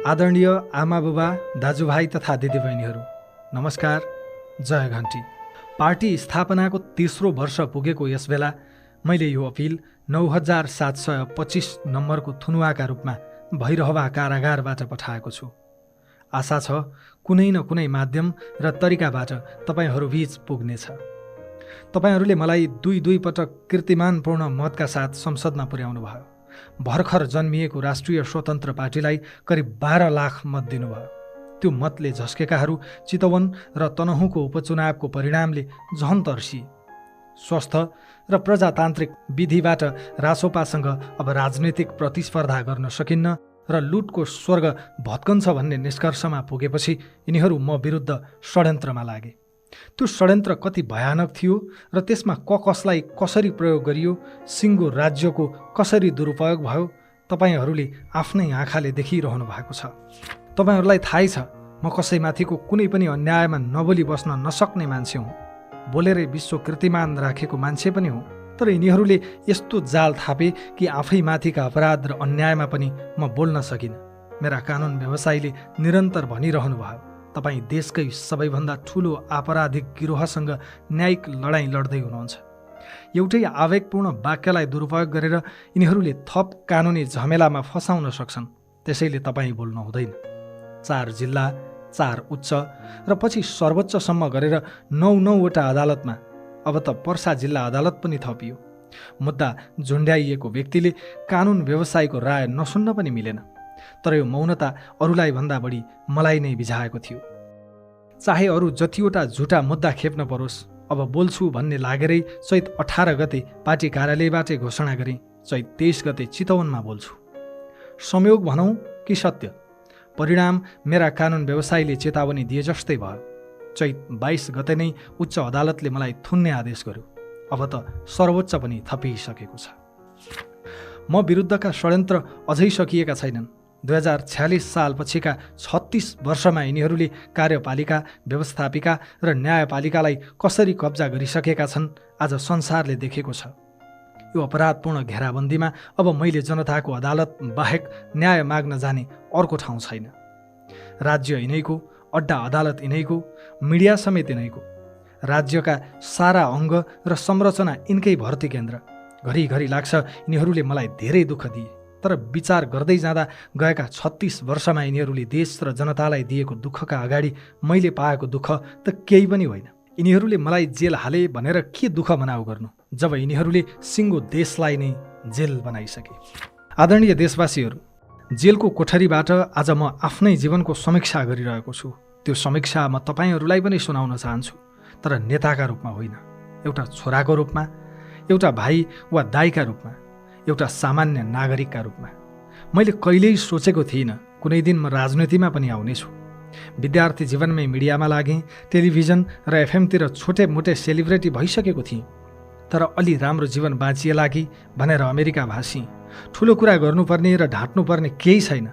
आदरणीय आमा बुबा, दाजुभाइ तथा दिदीबहिनीहरू, नमस्कार, जय घन्टी। पार्टी स्थापनाको तेस्रो वर्ष पुगेको यस बेला मैले यो अपिल 9725 नम्बरको थुनुवाका रूपमा भैरहवा कारागारबाट पठाएको छु। आशा छ कुनै न कुनै माध्यम र तरिकाबाट तपाईहरूबीच पुग्नेछ। तपाईहरूले मलाई दुई पटक कीर्तिमानपूर्ण मतका साथ संसदमा पुर्याउनु भयो। भर्खर जन्मिएको राष्ट्रिय स्वतन्त्र पार्टीलाई करिब 12 लाख मत दिनुभयो। त्यो मतले झस्केकाहरू चितवन र तनहुँको उपचुनावको परिणामले झन् तर्सिए। स्वस्थ र प्रजातान्त्रिक विधिबाट रासोपासँग अब राजनीतिक प्रतिस्पर्धा गर्न सकिन्न र लुटको स्वर्ग भत्कन्छ भन्ने निष्कर्षमा पुगेपछि यिनीहरू म विरुद्ध षड्यन्त्रमा लागे। त्यो षड्यन्त्र कति भयानक थियो र त्यसमा कसलाई कसरी प्रयोग गरियो, सिङ्गो राज्यको कसरी दुरुपयोग भयो, तपाईहरूले आफ्नै आँखाले देखिरहनु भएको छ। तपाईहरूलाई थाहै छ म कसैमाथिको कुनै पनि अन्यायमा नबोली बस्न नसक्ने मान्छे हुँ। बोलेरै विश्व कीर्तिमान राखेको मान्छे पनि हुँ। तर यिनीहरूले यस्तो जाल थापे कि आफैमाथिका अपराध र अन्यायमा पनि म बोल्न सकिनँ। मेरा कानुन व्यवसायीले निरन्तर भनिरहनु भयो, तपाईँ देशकै सबैभन्दा ठुलो आपराधिक गिरोहसँग न्यायिक लडाईँ लड्दै हुनुहुन्छ। एउटै आवेगपूर्ण वाक्यलाई दुरुपयोग गरेर यिनीहरूले थप कानुनी झमेलामा फसाउन सक्छन्। त्यसैले तपाईँ बोल्नु हुँदैन। 4 जिल्ला, 4 उच्च र पछि सर्वोच्चसम्म गरेर 9वटा अदालतमा, अब त पर्सा जिल्ला अदालत पनि थपियो। मुद्दा झुन्ड्याइएको व्यक्तिले कानुन व्यवसायको राय नसुन्न पनि मिलेन। तर यो मौनता अरूलाई भन्दा बढी मलाई नै बिझाएको थियो। चाहे अरू जतिवटा झुटा मुद्दा खेप्न परोस्, अब बोल्छु भन्ने लागेरै चैत 18 गते पार्टी कार्यालयबाटै घोषणा गरेँ, चैत 23 गते चितवनमा बोल्छु। संयोग भनौँ कि सत्य, परिणाम मेरा कानुन व्यवसायीले चेतावनी दिए जस्तै भयो। चैत 22 गते नै उच्च अदालतले मलाई थुन्ने आदेश गर्यो। अब त सर्वोच्च पनि थपिसकेको छ। म विरुद्धका षड्यन्त्र अझै सकिएका छैनन्। 2046 सालपछिका 36 वर्षमा यिनीहरूले कार्यपालिका, व्यवस्थापिका र न्यायपालिकालाई कसरी कब्जा गरिसकेका छन् आज संसारले देखेको छ। यो अपराधपूर्ण घेराबन्दीमा अब मैले जनताको अदालत बाहेक न्याय माग्न जाने अर्को ठाउँ छैन। राज्य यिनैको, अड्डा अदालत यिनैको, मिडिया समेत यिनैको। राज्यका सारा अङ्ग र संरचना यिनकै भर्ती केन्द्र। घरिघरि लाग्छ यिनीहरूले मलाई धेरै दुःख दिए, तर विचार गर्दै जाँदा गएका 36 वर्षमा यिनीहरूले देश र जनतालाई दिएको दुःखका अगाडि मैले पाएको दुःख त केही पनि होइन। यिनीहरूले मलाई जेल हाले भनेर के दुःख मनाउ गर्नु, जब यिनीहरूले सिङ्गो देशलाई नै जेल बनाइसके। आदरणीय देशवासीहरू, जेलको कोठरीबाट आज म आफ्नै जीवनको समीक्षा गरिरहेको छु। त्यो समीक्षा म तपाईँहरूलाई पनि सुनाउन चाहन्छु, तर नेताका रूपमा होइन, एउटा छोराको रूपमा, एउटा भाइ वा दाइका रूपमा, एउटा सामान्य नागरिकका रूपमा। मैले कहिल्यै सोचेको थिइनँ कुनै दिन म राजनीतिमा पनि आउनेछु। विद्यार्थी जीवनमै मिडियामा लागेँ, टेलिभिजन र एफएमतिर छोटे मोटे सेलिब्रेटी भइसकेको थिएँ। तर अलि राम्रो जीवन बाँचिएला कि भनेर अमेरिका भासिएँ। ठुलो कुरा गर्नुपर्ने र ढाँट्नुपर्ने केही छैन।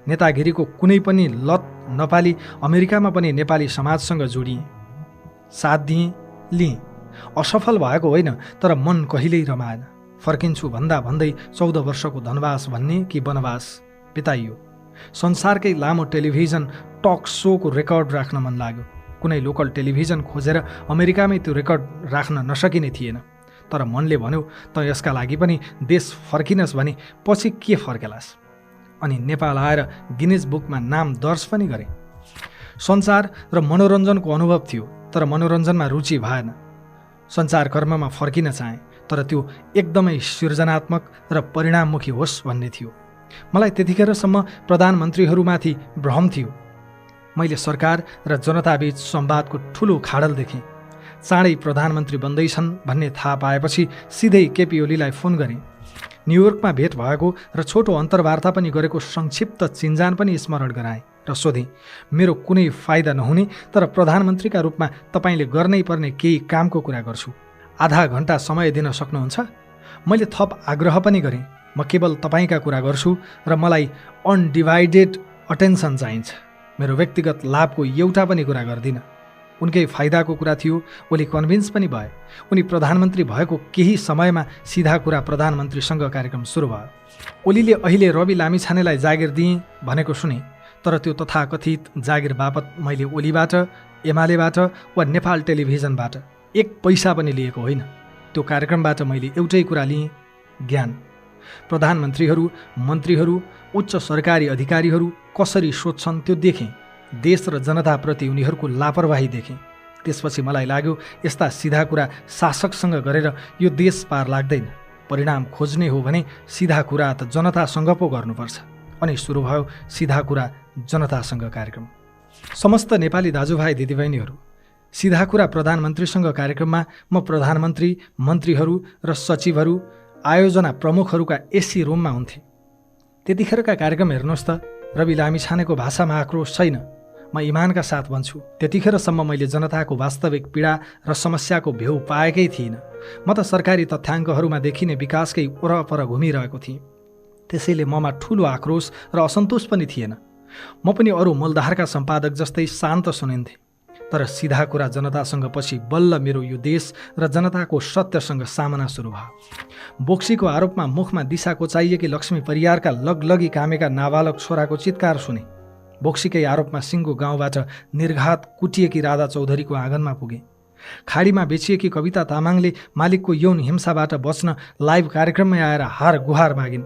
नेतागिरीको कुनै पनि लत नपाली अमेरिकामा पनि नेपाली समाजसँग जोडिएँ, साथ दिएँ, लिएँ। असफल भएको होइन, तर मन कहिल्यै रमाएन। फर्किन्छु भन्दा भन्दै 14 वर्षको धनवास भन्ने कि वनवास बिताइयो। संसारकै लामो टेलिभिजन टक सोको रेकर्ड राख्न मन लाग्यो। कुनै लोकल टेलिभिजन खोजेर अमेरिकामै त्यो रेकर्ड राख्न नसकिने थिएन। तर मनले भन्यो त यसका लागि पनि देश फर्किनस् भने पछि के फर्केलास्। अनि नेपाल आएर गिनिज बुकमा नाम दर्ज पनि गरेँ। सञ्चार र मनोरञ्जनको अनुभव थियो, तर मनोरञ्जनमा रुचि भएन। सञ्चारकर्ममा फर्किन चाहेँ, तर त्यो एकदमै सृजनात्मक र परिणाममुखी होस् भन्ने थियो। मलाई त्यतिखेरसम्म प्रधानमन्त्रीहरूमाथि भ्रम थियो। मैले सरकार र जनताबीच संवादको ठुलो खाडल देखेँ। चाँडै प्रधानमन्त्री बन्दैछन् भन्ने थाहा पाएपछि सिधै केपी ओलीलाई फोन गरेँ। न्युयोर्कमा भेट भएको र छोटो अन्तर्वार्ता पनि गरेको संक्षिप्त चिन्जान पनि स्मरण गराएँ र सोधेँ, मेरो कुनै फाइदा नहुने तर प्रधानमन्त्रीका रूपमा तपाईँले गर्नै पर्ने केही कामको कुरा गर्छु, आधा घन्टा समय दिन सक्नुहुन्छ? मैले थप आग्रह पनि गरेँ, म केवल तपाईँका कुरा गर्छु र मलाई अनडिभाइडेड अटेन्सन चाहिन्छ। मेरो व्यक्तिगत लाभको एउटा पनि कुरा गर्दिनँ। उनकै फाइदाको कुरा थियो। ओली कन्भिन्स पनि भए। उनी प्रधानमन्त्री भएको केही समयमा सिधा कुरा प्रधानमन्त्रीसँग कार्यक्रम सुरु भयो। ओलीले अहिले रवि लामिछानेलाई जागिर दिए भनेको सुने। तर त्यो तथाकथित जागिर बापत मैले ओलीबाट, एमालेबाट वा नेपाल टेलिभिजनबाट एक पैसा पनि लिएको होइन। त्यो कार्यक्रमबाट मैले एउटै कुरा लिएँ, ज्ञान। प्रधानमन्त्रीहरू, मन्त्रीहरू, उच्च सरकारी अधिकारीहरू कसरी सोध्छन् त्यो देखेँ। देश र जनताप्रति उनीहरूको लापरवाही देखेँ। त्यसपछि मलाई लाग्यो यस्ता सिधा कुरा शासकसँग गरेर यो देश पार लाग्दैन। परिणाम खोज्ने हो भने सिधा कुरा त जनतासँग पो गर्नुपर्छ। अनि सुरु भयो सिधा कुरा जनतासँग कार्यक्रम। समस्त नेपाली दाजुभाइ दिदीबहिनीहरू, सिधा कुरा प्रधानमन्त्रीसँग कार्यक्रममा म प्रधानमन्त्री, मन्त्रीहरू र सचिवहरू, आयोजना प्रमुखहरूका एसी रुममा हुन्थे। त्यतिखेरका कार्यक्रम हेर्नुहोस् त, रवि लामिछानेको भाषामा आक्रोश छैन। म इमानका साथ भन्छु, त्यतिखेरसम्म मैले जनताको वास्तविक पीडा र समस्याको भेउ पाएकै थिइनँ। म त सरकारी तथ्याङ्कहरूमा देखिने विकासकै वरपर घुमिरहेको थिएँ। त्यसैले ममा ठुलो आक्रोश र असन्तोष पनि थिएन। म पनि अरू मूलधारका सम्पादक जस्तै शान्त सुनिन्थेँ। तर सिधा कुरा जनतासँग पछि बल्ल मेरो यो देश र जनताको सत्यसँग सामना सुरु भयो। बोक्सीको आरोपमा मुखमा दिशा कोचाइएकी लक्ष्मी परियारका लगलगी कामेका नाबालक छोराको चित्कार सुने। बोक्सीकै आरोपमा सिङ्गो गाउँबाट निर्घात कुटिएकी राधा चौधरीको आँगनमा पुगे। खाडीमा बेचिएकी कविता तामाङले मालिकको यौन हिंसाबाट बच्न लाइभ कार्यक्रममै आएर हार गुहार मागिन्।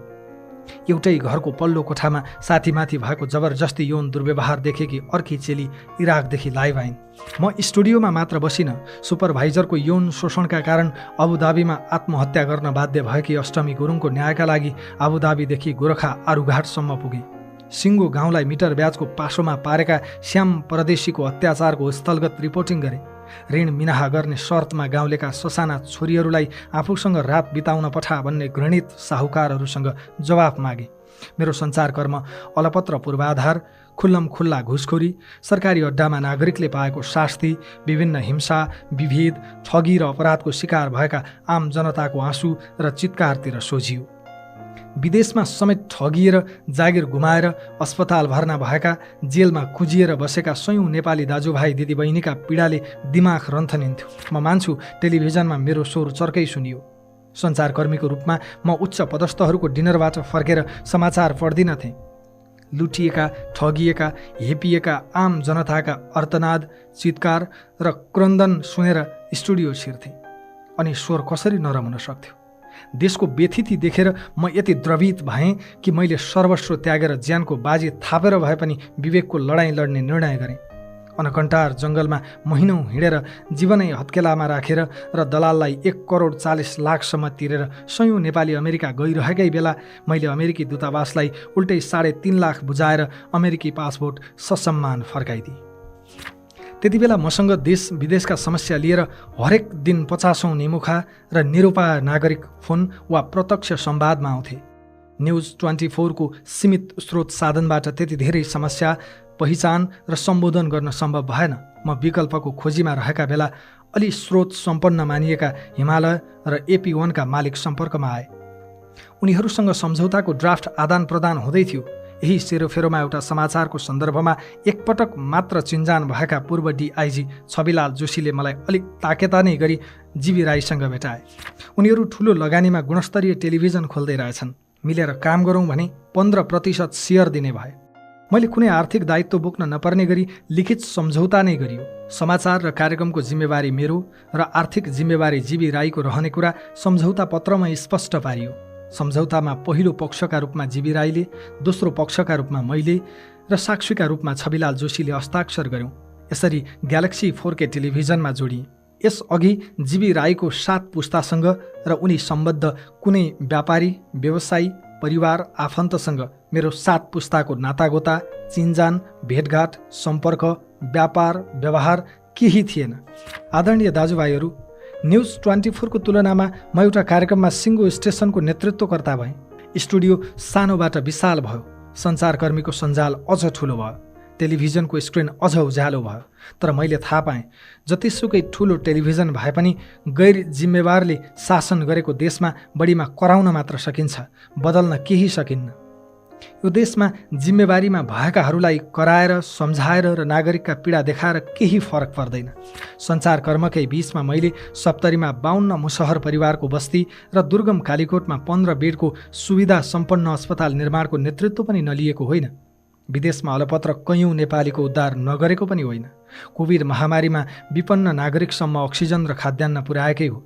एउटै घरको पल्लो कोठामा साथीमाथि भएको जबरजस्ती यौन दुर्व्यवहार देखेकी अर्की चेली इराकदेखि लाइभ आइन्। म स्टुडियोमा मात्र बसिन। सुपरभाइजरको यौन शोषणका कारण अबुधाबीमा आत्महत्या गर्न बाध्य भएकी अष्टमी गुरुङको न्यायका लागि अबुधाबीदेखि गोरखा आरुघाटसम्म पुगे। सिङ्गो गाउँलाई मिटर ब्याजको पासोमा पारेका श्याम परदेशीको अत्याचारको स्थलगत रिपोर्टिङ गरे। ऋण मिनाहा गर्ने शर्तमा गाउँलेका ससाना छोरीहरूलाई आफूसँग रात बिताउन पठा भन्ने घृणित साहुकारहरूसँग जवाफ मागे। मेरो सञ्चारकर्म अलपत्र पूर्वाधार, खुल्लम खुल्ला घुसखोरी, सरकारी अड्डामा नागरिकले पाएको शास्ति, विभिन्न हिंसा, विभेद, ठगी र अपराधको शिकार भएका आम जनताको आँसु र चित्कारतिर सोझियो। विदेशमा समेत ठगिएर जागिर गुमाएर अस्पताल भर्ना भएका, जेलमा कुजिएर बसेका सयौँ नेपाली दाजुभाइ दिदीबहिनीका पीडाले दिमाग रन्थनिन्थ्यो। म मान्छु टेलिभिजनमा मेरो स्वर चर्कै सुनियो। सञ्चारकर्मीको रूपमा म उच्च पदस्थहरूको डिनरबाट फर्केर समाचार पढ्दिनथेँ। लुटिएका, ठगिएका, हेपिएका आम जनताका अर्थनाद, चित्कार र क्रन्दन सुनेर स्टुडियो छिर्थेँ। अनि स्वर कसरी नरम हुन सक्थ्यो? देशको व्यथिति देखेर म यति द्रवित भएँ कि मैले सर्वस्व त्यागेर ज्यानको बाजी थापेर भए पनि विवेकको लडाईँ लड्ने निर्णय गरेँ। अनकन्टार जङ्गलमा महिनौँ हिँडेर जीवनै हत्केलामा राखेर र दलाललाई 1,40,00,000 तिरेर सयौँ नेपाली अमेरिका गइरहेकै बेला मैले अमेरिकी दूतावासलाई उल्टै 3.5 लाख बुझाएर अमेरिकी पासपोर्ट ससम्मान फर्काइदिएँ। त्यति बेला मसँग देश विदेशका समस्या लिएर हरेक दिन 50औं निमुखा र निरुपाय नागरिक फोन वा प्रत्यक्ष संवादमा आउँथे। न्युज 24 को सीमित स्रोत साधनबाट त्यति धेरै समस्या पहिचान र सम्बोधन गर्न सम्भव भएन। म विकल्पको खोजीमा रहेका बेला अलि स्रोत सम्पन्न मानिएका हिमालय र AP1 का मालिक सम्पर्कमा आए। उनीहरूसँग सम्झौताको ड्राफ्ट आदान प्रदान हुँदै थियो। यही सेरोफेरोमा एउटा समाचारको सन्दर्भमा एकपटक मात्र चिन्जान भएका पूर्व DIG छविलाल जोशीले मलाई अलिक ताकेता नै गरी जीवी राईसँग भेटाए। उनीहरू ठुलो लगानीमा गुणस्तरीय टेलिभिजन खोल्दै रहेछन्। मिलेर काम गरौँ भने 15% सेयर दिने भए। मैले कुनै आर्थिक दायित्व बोक्न नपर्ने गरी लिखित सम्झौता नै गरियो। समाचार र कार्यक्रमको जिम्मेवारी मेरो र आर्थिक जिम्मेवारी जीवी राईको रहने कुरा सम्झौता पत्रमा स्पष्ट पारियो। सम्झौतामा पहिलो पक्षका रूपमा जीवी राईले, दोस्रो पक्षका रूपमा मैले र साक्षीका रूपमा छविलाल जोशीले हस्ताक्षर गर्यौं। यसरी ग्यालेक्सी 4K टेलिभिजनमा जोडिए। यसअघि जीवी राईको 7 पुस्तासँग र उनी सम्बद्ध कुनै व्यापारी, व्यवसायी, परिवार, आफन्तसँग मेरो 7 पुस्ताको नातागोता, चिन्जान, भेटघाट, सम्पर्क, व्यापार, व्यवहार केही थिएन। आदरणीय दाजुभाइहरू, न्युज 24 को तुलनामा म एउटा कार्यक्रममा सिङ्गो स्टेसनको नेतृत्वकर्ता भएँ। स्टुडियो सानोबाट विशाल भयो। सञ्चारकर्मीको सञ्जाल अझ ठुलो भयो। टेलिभिजनको स्क्रिन अझ उज्यालो भयो। तर मैले थाहा पाएँ, जतिसुकै ठुलो टेलिभिजन भए पनि गैर जिम्मेवारले शासन गरेको देशमा बढीमा कराउन मात्र सकिन्छ, बदल्न केही सकिन्न। यो देशमा जिम्मेवारीमा भएकाहरूलाई कराएर, सम्झाएर र नागरिकका पीडा देखाएर केही फरक पर्दैन। सञ्चारकर्मकै बीचमा मैले सप्तरीमा 52 मुसहर परिवारको बस्ती र दुर्गम कालीकोटमा 15 बेडको सुविधा सम्पन्न अस्पताल निर्माणको नेतृत्व पनि नलिएको होइन। विदेशमा अलपत्र कैयौँ नेपालीको उद्धार नगरेको पनि होइन। कोभिड महामारीमा विपन्न नागरिकसम्म अक्सिजन र खाद्यान्न पुर्याएकै हो।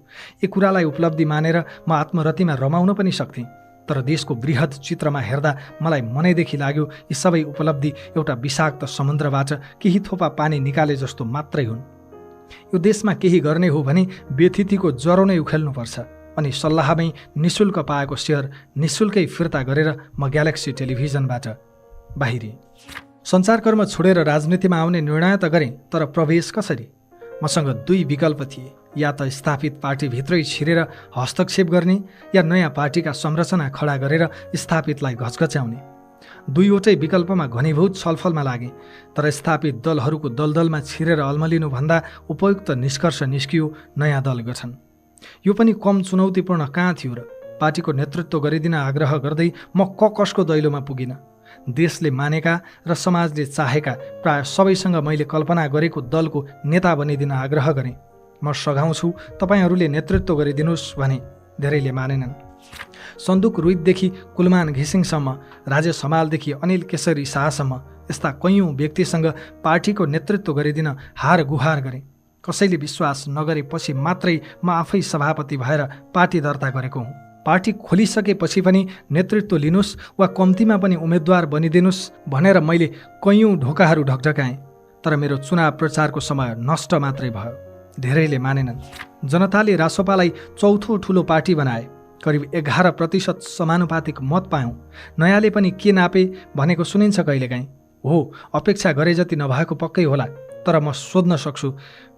यी कुरालाई उपलब्धि मानेर म आत्मरतिमा रमाउन पनि सक्थेँ। तर देशको बृहत चित्रमा हेर्दा मलाई मनैदेखि लाग्यो यी सबै उपलब्धि एउटा विषाक्त समुद्रबाट केही थोपा पानी निकाले जस्तो मात्रै हुन्। यो देशमा केही गर्ने हो भने व्यथितिको ज्वरो नै उखेल्नुपर्छ। अनि सल्लाहमै निशुल्क पाएको सेयर निशुल्कै फिर्ता गरेर म ग्यालेक्सी टेलिभिजनबाट बाहिरिएँ। सञ्चारकर्म छोडेर राजनीतिमा आउने निर्णय त गरेँ, तर प्रवेश कसरी? मसँग दुई विकल्प थिए। या त स्थापित पार्टीभित्रै छिरेर हस्तक्षेप गर्ने या नयाँ पार्टीका संरचना खडा गरेर स्थापितलाई घचघच्याउने। दुईवटै विकल्पमा घनीभूत छलफलमा लागे। तर स्थापित दलहरूको दलदलमा छिरेर अल्मलिनुभन्दा उपयुक्त निष्कर्ष निस्कियो नयाँ दल गठन। यो पनि कम चुनौतीपूर्ण कहाँ थियो र? पार्टीको नेतृत्व गरिदिन आग्रह गर्दै म कसको दैलोमा पुगिन। देशले मानेका र समाजले चाहेका प्राय सबैसँग मैले कल्पना गरेको दलको नेता बनिदिन आग्रह गरेँ। म सघाउँछु, तपाईँहरूले नेतृत्व गरिदिनुहोस् भने धेरैले मानेनन्। सन्दुक रुइतदेखि कुलमान घिसिङसम्म, राजेश हमालदेखि अनिल केसरी शाहसम्म यस्ता कैयौँ व्यक्तिसँग पार्टीको नेतृत्व गरिदिन हार गुहार गरेँ। कसैले विश्वास नगरेपछि मात्रै म आफै सभापति भएर पार्टी दर्ता गरेको हुँ। पार्टी खोलिसकेपछि पनि नेतृत्व लिनुहोस् वा कम्तीमा पनि उम्मेद्वार बनिदिनुहोस् भनेर मैले कैयौँ ढोकाहरू ढकढकाएँ। तर मेरो चुनाव प्रचारको समय नष्ट मात्रै भयो। धेरैले मानेनन्। जनताले रासोपालाई चौथो ठुलो पार्टी बनाए। करिब 11% समानुपातिक मत पायौँ। नयाँले पनि के नापे भनेको सुनिन्छ कहिलेकाहीँ। हो, अपेक्षा गरे जति नभएको पक्कै होला, तर म सोध्न सक्छु,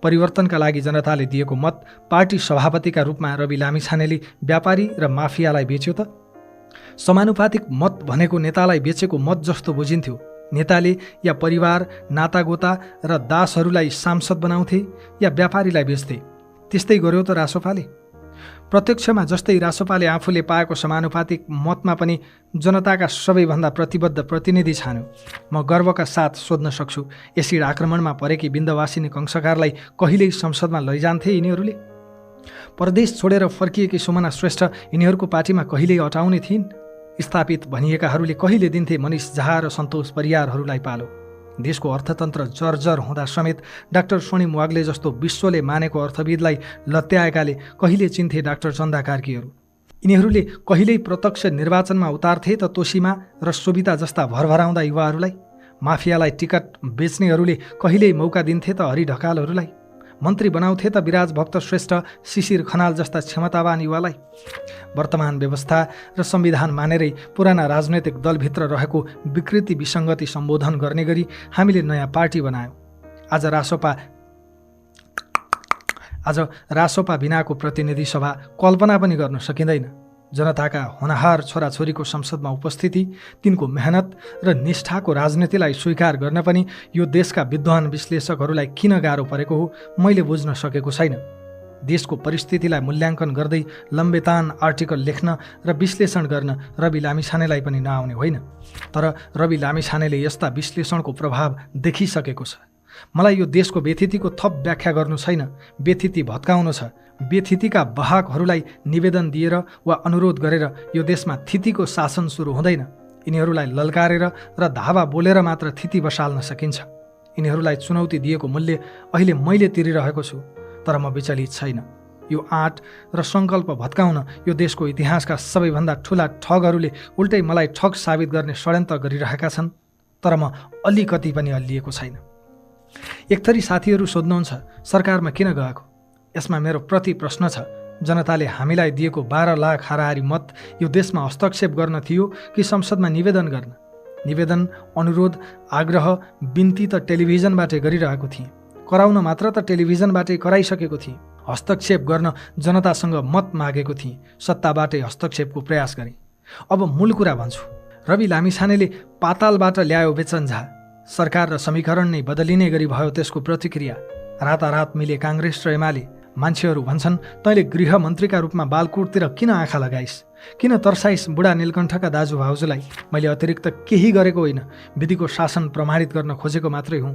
परिवर्तनका लागि जनताले दिएको मत पार्टी सभापतिका रूपमा रवि लामिछानेले व्यापारी र माफियालाई बेच्यो त? समानुपातिक मत भनेको नेतालाई बेचेको मत जस्तो बुझिन्थ्यो। नेताले या परिवार, नातागोता र दासहरूलाई सांसद बनाउँथे या व्यापारीलाई बेच्थे। त्यस्तै गर्यो त रासोपाले। प्रत्यक्षमा जस्तै रासोपाले आफूले पाएको समानुपातिक मतमा पनि जनताका सबैभन्दा प्रतिबद्ध प्रतिनिधि छान्यो। म गर्वका साथ सोध्न सक्छु, एसिड आक्रमणमा परेकी विन्ध्यवासिनी कंसकारलाई कहिल्यै संसदमा लैजान्थे यिनीहरूले? परदेश छोडेर फर्किएकी सुमना श्रेष्ठ यिनीहरूको पार्टीमा कहिल्यै अटाउने थिइन्? स्थापित भनिएकाहरूले कहिले दिन्थे मनिष झा र सन्तोष परियारहरूलाई पालो? देशको अर्थतन्त्र जर्जर हुँदा समेत डाक्टर स्वर्णिम वाग्ले जस्तो विश्वले मानेको अर्थविदलाई लत्याएकाले कहिले चिन्थे डाक्टर चन्दा कार्कीहरू? यिनीहरूले कहिल्यै प्रत्यक्ष निर्वाचनमा उतार्थे त तोसीमा र सोभिता जस्ता भरभराउँदा युवाहरूलाई? माफियालाई टिकट बेच्नेहरूले कहिल्यै मौका दिन्थे त हरि ढकालहरूलाई? मन्त्री बनाउँथे त विराज भक्त श्रेष्ठ, शिशिर खनाल जस्ता क्षमतावान युवालाई? वर्तमान व्यवस्था र संविधान मानेरै पुराना राजनैतिक दलभित्र रहेको विकृति विसङ्गति सम्बोधन गर्ने गरी हामीले नयाँ पार्टी बनायौँ। आज रासोपा बिनाको प्रतिनिधि सभा कल्पना पनि गर्न सकिँदैन। जनताका होनहार छोराछोरीको संसदमा उपस्थिति, तिनको मेहनत र निष्ठाको राजनीतिलाई स्वीकार गर्न पनि यो देशका विद्वान विश्लेषकहरूलाई किन गाह्रो परेको हो मैले बुझ्न सकेको छैन। देशको परिस्थितिलाई मूल्याङ्कन गर्दै लम्बेतान आर्टिकल लेख्न र विश्लेषण गर्न रवि लामिछानेलाई पनि नआउने होइन। तर रवि लामिछानेले यस्ता विश्लेषणको प्रभाव देखिसकेको छ। मलाई यो देशको व्यथितिको थप व्याख्या गर्नु छैन, व्यथिति भत्काउनु छ। व्यथितिका वाहकहरूलाई निवेदन दिएर वा अनुरोध गरेर यो देशमा थितिको शासन सुरु हुँदैन। यिनीहरूलाई ललकारेर र धावा बोलेर मात्र थिति बसाल्न सकिन्छ। यिनीहरूलाई चुनौती दिएको मूल्य अहिले मैले तिरिरहेको छु, तर म विचलित छैन। यो आँट र सङ्कल्प भत्काउन यो देशको इतिहासका सबैभन्दा ठुला ठगहरूले उल्टै मलाई ठग साबित गर्ने षड्यन्त्र गरिरहेका छन्, तर म अलिकति पनि अल्लिएको छैन। एकथरी साथीहरू सोध्नुहुन्छ, सरकारमा किन गएको? यसमा मेरो प्रति प्रश्न छ, जनताले हामीलाई दिएको 12 लाख हाराहारी मत यो देशमा हस्तक्षेप गर्न थियो कि संसदमा निवेदन गर्न? निवेदन, अनुरोध, आग्रह, बिन्ती त टेलिभिजनबाटै गरिरहेको थिएँ। कराउन मात्र त टेलिभिजनबाटै कराइसकेको थिएँ। हस्तक्षेप गर्न जनतासँग मत मागेको थिएँ। सत्ताबाटै हस्तक्षेपको प्रयास गरेँ। अब मूल कुरा भन्छु। रवि लामिछानेले पातालबाट ल्यायो बेचन्झा। सरकार र समीकरण नै बदलिने गरी भयो त्यसको प्रतिक्रिया। रातारात मिले काङ्ग्रेस र एमाले। मान्छेहरू भन्छन्, तैँले गृहमन्त्रीका रूपमा बालकोटतिर किन आँखा लगाइस्? किन तर्साइस् बुढा नीलकण्ठका दाजुभाउजूलाई? मैले अतिरिक्त केही गरेको होइन, विधिको शासन प्रमाणित गर्न खोजेको मात्रै हुँ।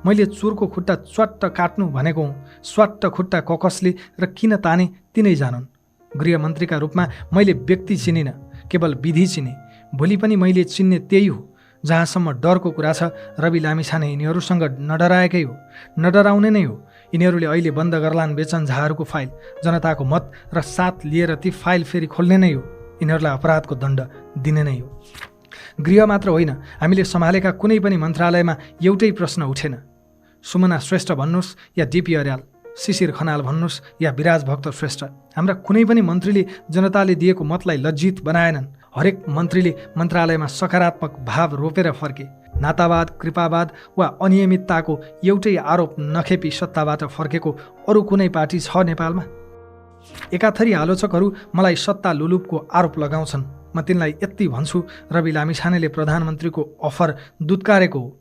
मैले चोरको खुट्टा च्वाट्ट काट्नु भनेको हुँ। स्वाट्ट खुट्टा ककसले र किन ताने तिनै जानुन्। गृहमन्त्रीका रूपमा मैले व्यक्ति चिनिनँ, केवल विधि चिने। भोलि पनि मैले चिन्ने त्यही हो। जहाँसम्म डरको कुरा छ, रवि लामिछाने यिनीहरूसँग नडराएकै हो, नडराउने नै हो। यिनीहरूले अहिले बन्द गर्लान् बेचन झाहरूको फाइल, जनताको मत र साथ लिएर ती फाइल फेरि खोल्ने नै हो। यिनीहरूलाई अपराधको दण्ड दिने नै हो। गृह मात्र होइन, हामीले सम्हालेका कुनै पनि मन्त्रालयमा एउटै प्रश्न उठेन। सुमना श्रेष्ठ भन्नुहोस् या डिपी अर्याल, शिशिर खनाल भन्नुहोस् या विराज भक्त श्रेष्ठ, हाम्रा कुनै पनि मन्त्रीले जनताले दिएको मतलाई लज्जित बनाएनन्। हरेक मन्त्रीले मन्त्रालयमा सकारात्मक भाव रोपेर फर्के। नातावाद, कृपावाद वा अनियमितताको एउटै आरोप नखेपी सत्ताबाट फर्केको अरू कुनै पार्टी छ नेपालमा? एकाथरी आलोचकहरू मलाई सत्ता लुलुपको आरोप लगाउँछन्। म तिनलाई यति भन्छु, रवि लामिछानेले प्रधानमन्त्रीको अफर दुत्कारेको हो।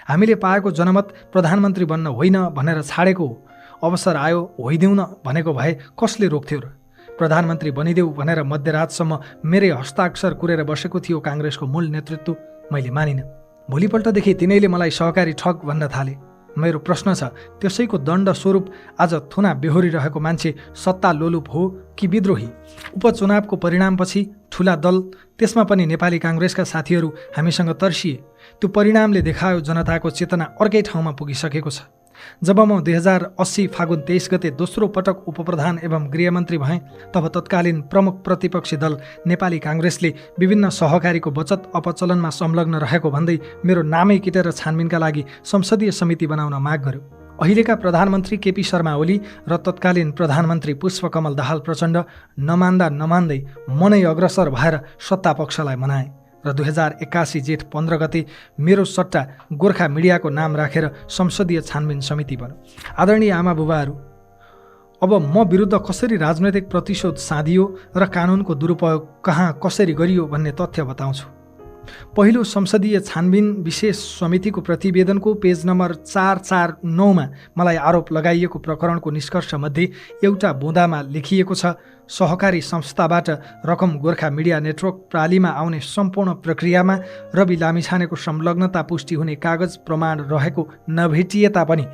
हामीले पाएको जनमत प्रधानमन्त्री बन्न होइन भनेर छाडेको हो। अवसर आयो होइदेऊ न भनेको भए कसले रोक्थ्यो र? प्रधानमन्त्री बनिदेऊ भनेर मध्यरातसम्म मेरै हस्ताक्षर कुरेर बसेको थियो काङ्ग्रेसको मूल नेतृत्व। मैले मानिनँ। भोलिपल्टदेखि तिनैले मलाई सहकारी ठग भन्न थाले। मेरो प्रश्न छ, त्यसैको दण्ड स्वरूप आज थुना बेहोरिरहेको मान्छे सत्ता लोलुप हो कि विद्रोही? उपचुनावको परिणामपछि ठुला दल, त्यसमा पनि नेपाली काङ्ग्रेसका साथीहरू हामीसँग तर्सिए। त्यो परिणामले देखायो जनताको चेतना अर्कै ठाउँमा पुगिसकेको छ। जब म 2080 फागुन 23 गते दोस्रो पटक उपप्रधान एवं गृहमन्त्री भएँ, तब तत्कालीन प्रमुख प्रतिपक्षी दल नेपाली काङ्ग्रेसले विभिन्न सहकारीको बचत अपचलनमा संलग्न रहेको भन्दै मेरो नामै किटेर छानबिनका लागि संसदीय समिति बनाउन माग गर्यो। अहिलेका प्रधानमन्त्री केपी शर्मा ओली र तत्कालीन प्रधानमन्त्री पुष्पकमल दाहाल प्रचण्ड नमान्दै मनै अग्रसर भएर सत्ता पक्षलाई मनाए र 2081 जेठ 15 गते मेरो सट्टा गोर्खा मिडियाको नाम राखेर संसदीय छानबिन समिति बन्यो। आदरणीय आमा बुबाहरू, अब म विरुद्ध कसरी राजनैतिक प्रतिशोध साधियो र कानुनको दुरुपयोग कहाँ कसरी गरियो भन्ने तथ्य बताउँछु। पहिलो संसदीय छानबिन विशेष समितिको प्रतिवेदनको पेज नम्बर 449मा मलाई आरोप लगाइएको प्रकरणको निष्कर्षमध्ये एउटा बुँदामा लेखिएको छ, सहकारी संस्थाबाट रकम गोर्खा मिडिया नेटवर्क प्रालीमा आउने सम्पूर्ण प्रक्रियामा रवि लामिछानेको संलग्नता पुष्टि हुने कागज प्रमाण रहेको नभेटिए तापनि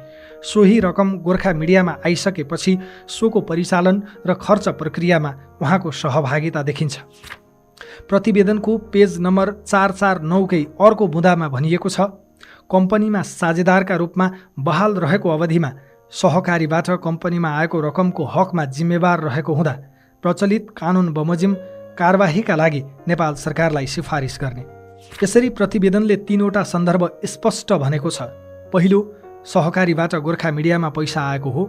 सोही रकम गोर्खा मिडियामा आइसकेपछि सोको परिचालन र खर्च प्रक्रियामा उहाँको सहभागिता देखिन्छ। प्रतिवेदनको पेज नम्बर 449कै अर्को बुँदामा भनिएको छ, कम्पनीमा साझेदारका रूपमा बहाल रहेको अवधिमा सहकारीबाट कम्पनीमा आएको रकमको हकमा जिम्मेवार रहेको हुँदा प्रचलित कानुन बमोजिम कारबाहीका लागि नेपाल सरकारलाई सिफारिस गर्ने। यसरी प्रतिवेदनले 3वटा सन्दर्भ स्पष्ट भनेको छ। पहिलो, सहकारीबाट गोर्खा मिडियामा पैसा आएको हो।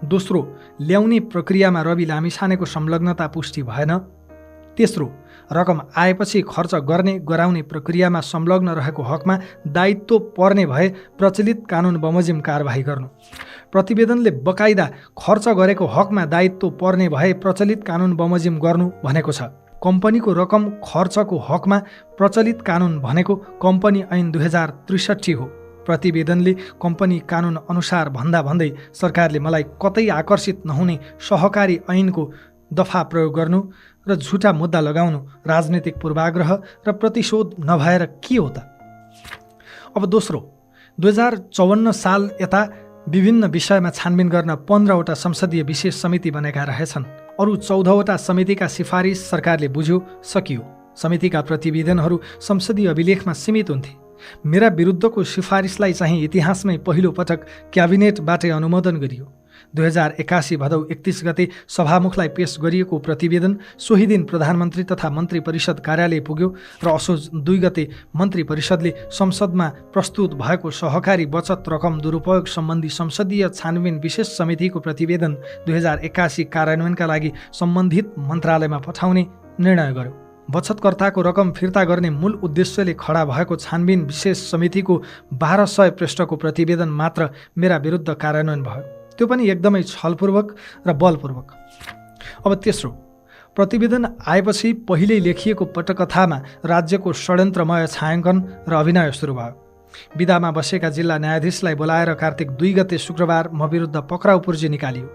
दोस्रो, ल्याउने प्रक्रियामा रवि लामिछानेको संलग्नता पुष्टि भएन। तेस्रो, रकम आएपछि खर्च गर्ने गराउने प्रक्रियामा संलग्न रहेको हकमा दायित्व पर्ने भए प्रचलित कानुन बमोजिम कारबाही गर्नु। प्रतिवेदनले बकाइदा खर्च गरेको हकमा दायित्व पर्ने भए प्रचलित कानुन बमोजिम गर्नु भनेको छ। कम्पनीको रकम खर्चको हकमा प्रचलित कानुन भनेको कम्पनी ऐन 2063 हो। प्रतिवेदनले कम्पनी कानुन अनुसार भन्दै सरकारले मलाई कतै आकर्षित नहुने सहकारी ऐनको दफा प्रयोग गर्नु र झुटा मुद्दा लगाउनु राजनीतिक पूर्वाग्रह र प्रतिशोध नभएर के हो त? अब दोस्रो, 2054 साल यता विभिन्न विषयमा छानबिन गर्न 15वटा संसदीय विशेष समिति बनेका रहेछन्। अरू 14वटा समितिका सिफारिस सरकारले बुझ्यो, सकियो। समितिका प्रतिवेदनहरू संसदीय अभिलेखमा सीमित हुन्थे। मेरा विरुद्धको सिफारिसलाई चाहिँ इतिहासमै पहिलो पटक क्याबिनेटबाटै अनुमोदन गरियो। 2081 भदौ 31 गते सभामुखलाई पेश गरिएको प्रतिवेदन सोही दिन प्रधानमन्त्री तथा मन्त्री परिषद कार्यालय पुग्यो र असोज 2 गते मन्त्री परिषदले संसदमा प्रस्तुत भएको सहकारी बचत रकम दुरुपयोग सम्बन्धी संसदीय छानबिन विशेष समितिको प्रतिवेदन 2081 कार्यान्वयनका लागि सम्बन्धित मन्त्रालयमा पठाउने निर्णय गर्यो। बचतकर्ताको रकम फिर्ता गर्ने मूल उद्देश्यले खडा भएको छानबिन विशेष समितिको 1200 पृष्ठको प्रतिवेदन मात्र मेरा विरुद्ध कार्यान्वयन भयो, त्यो पनि एकदमै छलपूर्वक र बलपूर्वक। अब तेस्रो, प्रतिवेदन आएपछि पहिल्यै लेखिएको पटकथामा राज्यको षड्यन्त्रमय छायाङ्कन र अभिनय सुरु भयो। विदामा बसेका जिल्ला न्यायाधीशलाई बोलाएर कार्तिक 2 गते शुक्रबार म विरुद्ध पक्राउ पूर्जी निकालियो।